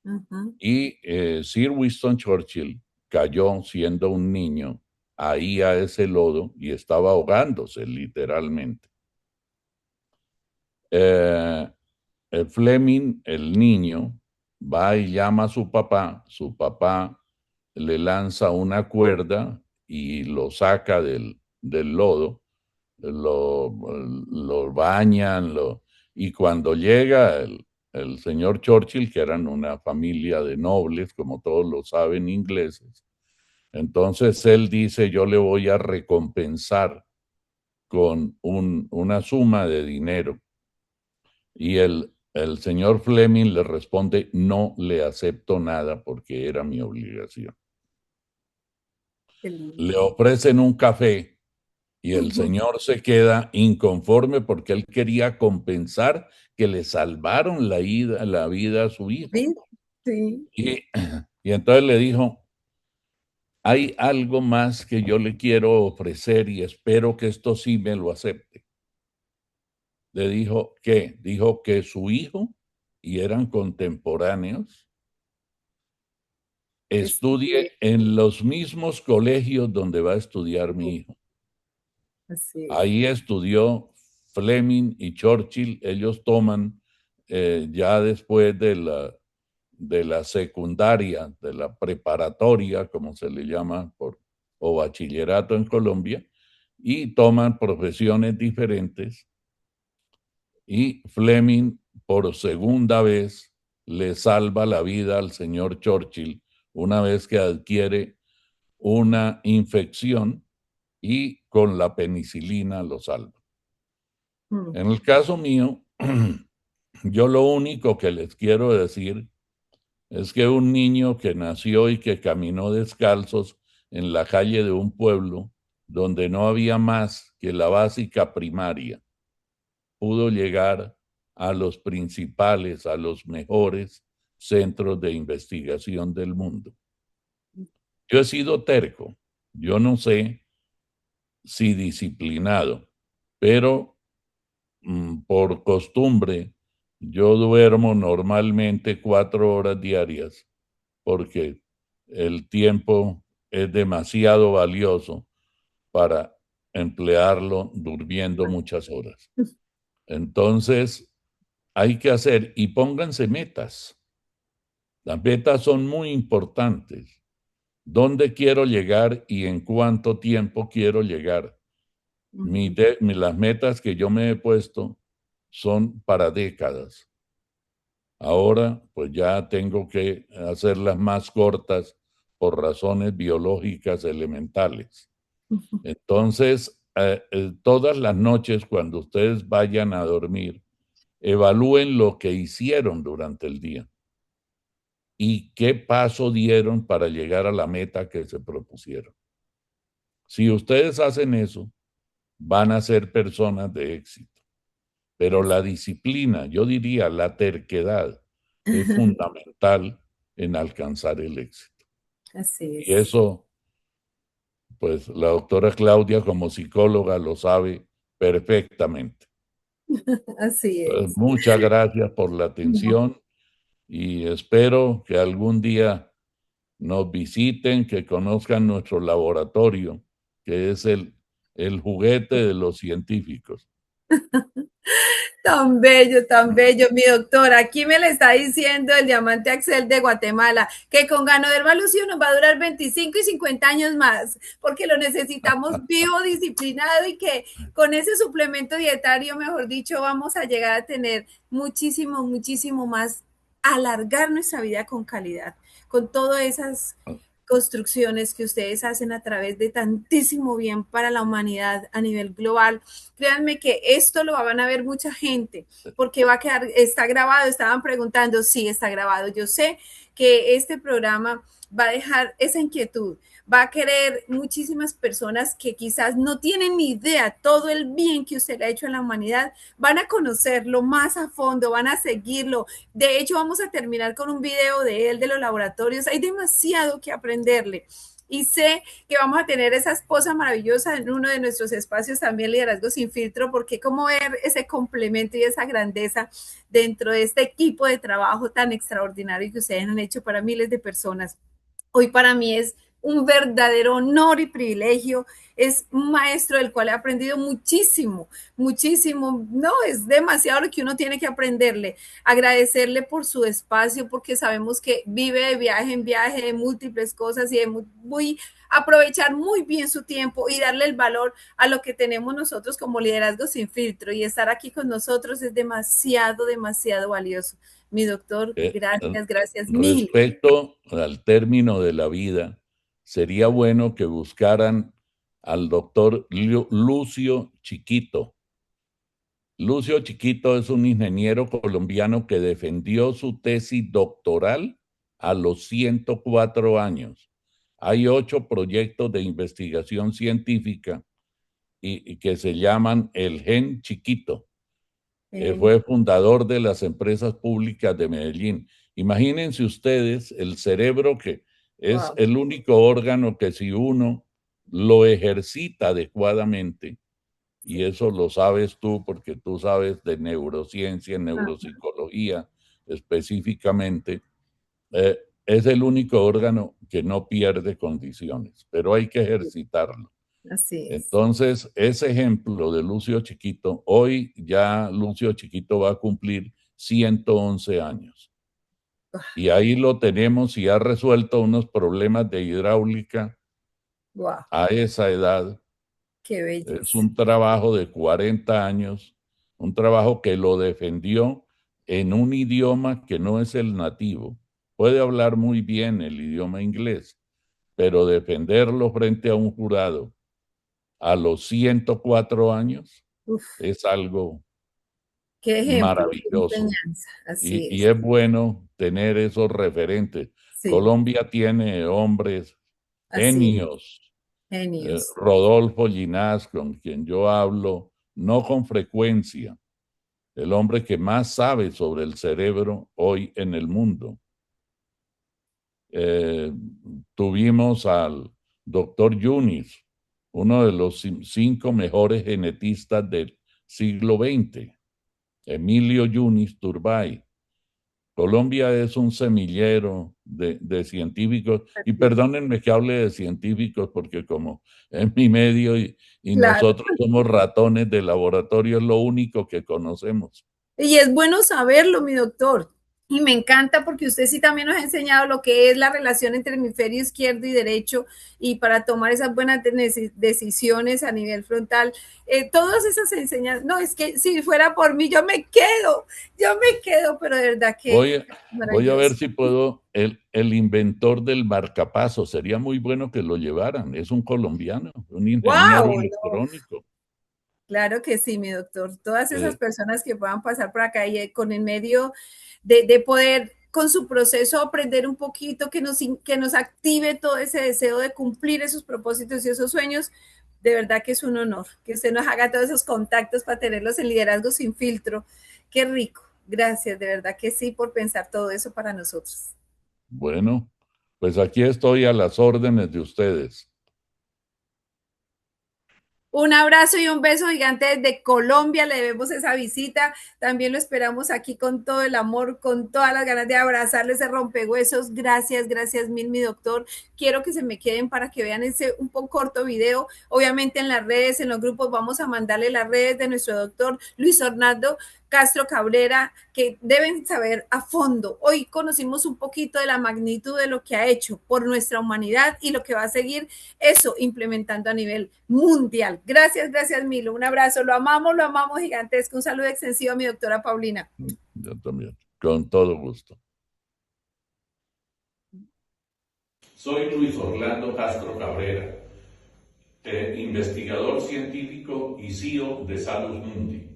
uh -huh.
y Sir Winston Churchill cayó siendo un niño ahí a ese lodo y estaba ahogándose literalmente. el Fleming, el niño, va y llama a su papá le lanza una cuerda y lo saca del lodo, lo bañan, y cuando llega el señor Churchill, que eran una familia de nobles, como todos lo saben, ingleses, entonces él dice, yo le voy a recompensar con una suma de dinero. Y el señor Fleming le responde, no le acepto nada porque era mi obligación.
Qué lindo.
Le ofrecen un café y el señor se queda inconforme porque él quería compensar que le salvaron la vida a su hijo.
Sí, sí,
Y, y entonces le dijo, hay algo más que yo le quiero ofrecer y espero que esto sí me lo acepte. Le dijo que, dijo que su hijo, y eran contemporáneos,
estudie.
estudie en los mismos colegios donde va a estudiar mi hijo.
Así es.
Ahí estudió Fleming y Churchill. Ellos toman ya después de la secundaria, de la preparatoria, como se le llama, o bachillerato en Colombia, y toman profesiones diferentes. Y Fleming, por segunda vez, le salva la vida al señor Churchill una vez que adquiere una infección y con la penicilina lo salva.
Mm.
En el caso mío, yo lo único que les quiero decir es que un niño que nació y que caminó descalzos en la calle de un pueblo donde no había más que la básica primaria, pudo llegar a los principales, a los mejores centros de investigación del mundo. Yo he sido terco, yo no sé si disciplinado, pero por costumbre yo duermo normalmente 4 horas diarias porque el tiempo es demasiado valioso para emplearlo durmiendo muchas horas. Entonces, hay que hacer y pónganse metas. Las metas son muy importantes. ¿Dónde quiero llegar y en cuánto tiempo quiero llegar?
Ujú.
Las metas que yo me he puesto son para décadas. Ahora, pues ya tengo que hacerlas más cortas por razones biológicas elementales. Entonces, todas las noches cuando ustedes vayan a dormir, evalúen lo que hicieron durante el día y qué paso dieron para llegar a la meta que se propusieron. Si ustedes hacen eso, van a ser personas de éxito. Pero la disciplina, yo diría la terquedad, es fundamental en alcanzar el éxito.
Así
Y
es.
eso, pues la doctora Claudia como psicóloga lo sabe perfectamente.
Así
Pues,
es.
muchas gracias por la
No.
atención y espero que algún día nos visiten, que conozcan nuestro laboratorio, que es el juguete de los científicos.
Tan bello, mi doctora. Aquí me le está diciendo el diamante Axel de Guatemala que con Ganoderma Lucio nos va a durar 25 y 50 años más, porque lo necesitamos vivo, disciplinado y que con ese suplemento dietario, mejor dicho, vamos a llegar a tener muchísimo, muchísimo más, alargar nuestra vida con calidad, con todas esas construcciones que ustedes hacen a través de tantísimo bien para la humanidad a nivel global. Créanme que esto lo van a ver mucha gente porque va a quedar, está grabado, estaban preguntando, sí, está grabado. Yo sé que este programa va a dejar esa inquietud, va a querer muchísimas personas que quizás no tienen ni idea todo el bien que usted le ha hecho a la humanidad, van a conocerlo más a fondo, van a seguirlo. De hecho, vamos a terminar con un video de él, de los laboratorios. Hay demasiado que aprenderle. Y sé que vamos a tener esa esposa maravillosa en uno de nuestros espacios también, Liderazgo Sin Filtro, porque cómo ver ese complemento y esa grandeza dentro de este equipo de trabajo tan extraordinario que ustedes han hecho para miles de personas. Hoy para mí es un verdadero honor y privilegio. Es un maestro del cual he aprendido muchísimo, muchísimo. No, es demasiado lo que uno tiene que aprenderle. Agradecerle por su espacio, porque sabemos que vive de viaje en viaje, de múltiples cosas y de muy aprovechar muy bien su tiempo y darle el valor a lo que tenemos nosotros como liderazgo sin filtro, y estar aquí con nosotros es demasiado, demasiado valioso. Mi doctor,
Eh,
gracias, gracias mil.
Respecto al término de la vida, sería bueno que buscaran al doctor Lucio Chiquito. Lucio Chiquito es un ingeniero colombiano que defendió su tesis doctoral a los 104 años. Hay 8 proyectos de investigación científica y que se llaman el Gen Chiquito. Fue fundador de las empresas públicas de Medellín. Imagínense ustedes el cerebro, que es
Wow.
el único órgano que, si uno lo ejercita adecuadamente, y
Sí.
eso lo sabes tú porque tú sabes de neurociencia,
Ah,
neuropsicología específicamente, es el único órgano que no pierde condiciones, pero hay que
sí,
ejercitarlo.
así es.
Entonces, ese ejemplo de Lucio Chiquito, hoy ya Lucio Chiquito va a cumplir 111 años. Y ahí lo tenemos, y ha resuelto unos problemas de hidráulica
Wow,
a esa edad.
qué
Es
belleza.
un trabajo de 40 años, un trabajo que lo defendió en un idioma que no es el nativo. Puede hablar muy bien el idioma inglés, pero defenderlo frente a un jurado a los 104 años
Uf,
es algo
qué ejemplo, qué
maravilloso.
enseñanza. Así
Y
es.
es bueno tener esos referentes.
Sí,
Colombia tiene hombres
así es.
genios.
Genios.
Rodolfo Ginás, con quien yo hablo no con frecuencia, el hombre que más sabe sobre el cerebro hoy en el mundo. Eh, Tuvimos al doctor Yunis, uno de los 5 mejores genetistas del siglo XX, Emilio Yunis Turbay. Colombia es un semillero de científicos, y
Así es.
perdónenme que hable de científicos porque como es mi medio y
Claro.
nosotros somos ratones de laboratorio, es lo único que conocemos.
Y es bueno saberlo, mi doctor. Y me encanta porque usted sí también nos ha enseñado lo que es la relación entre el hemisferio izquierdo y derecho, y para tomar esas buenas decisiones a nivel frontal. Todas esas enseñanzas, no, es que si fuera por mí, yo me quedo, pero de verdad que
Voy, voy a ver
maravilloso.
si puedo, el inventor del marcapaso, sería muy bueno que lo llevaran, es un colombiano, un ingeniero
¡Wow! No,
electrónico.
claro que sí, mi doctor. Todas esas
Eh,
personas que puedan pasar por acá y con el medio poder con su proceso aprender un poquito, que nos active todo ese deseo de cumplir esos propósitos y esos sueños, de verdad que es un honor que usted nos haga todos esos contactos para tenerlos en Liderazgo Sin Filtro. Qué rico. Gracias, de verdad que sí, por pensar todo eso para nosotros.
bueno, pues aquí estoy a las órdenes de ustedes.
Un abrazo y un beso gigante desde Colombia. Le debemos esa visita. También lo esperamos aquí con todo el amor, con todas las ganas de abrazarle ese rompehuesos. Gracias, gracias mil, mi doctor. Quiero que se me queden para que vean ese un poco corto video. Obviamente en las redes, en los grupos, vamos a mandarle las redes de nuestro doctor Luis Orlando Castro Cabrera, que deben saber a fondo. Hoy conocimos un poquito de la magnitud de lo que ha hecho por nuestra humanidad y lo que va a seguir eso implementando a nivel mundial. Gracias, gracias Milo. Un abrazo, lo amamos gigantesco. Un saludo extensivo a mi doctora Paulina.
Yo también, con todo gusto. Soy Luis Orlando Castro Cabrera, investigador científico y CEO de Salus Mundi.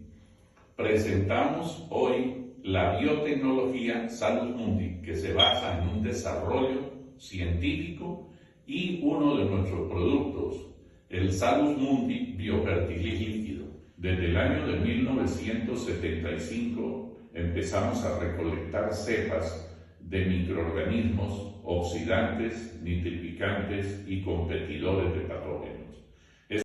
Presentamos hoy la biotecnología Salus Mundi, que se basa en un desarrollo científico, y uno de nuestros productos, el Salus Mundi Biofertilis Líquido. Desde el año de 1975 empezamos a recolectar cepas de microorganismos oxidantes, nitrificantes y competidores de patógenos.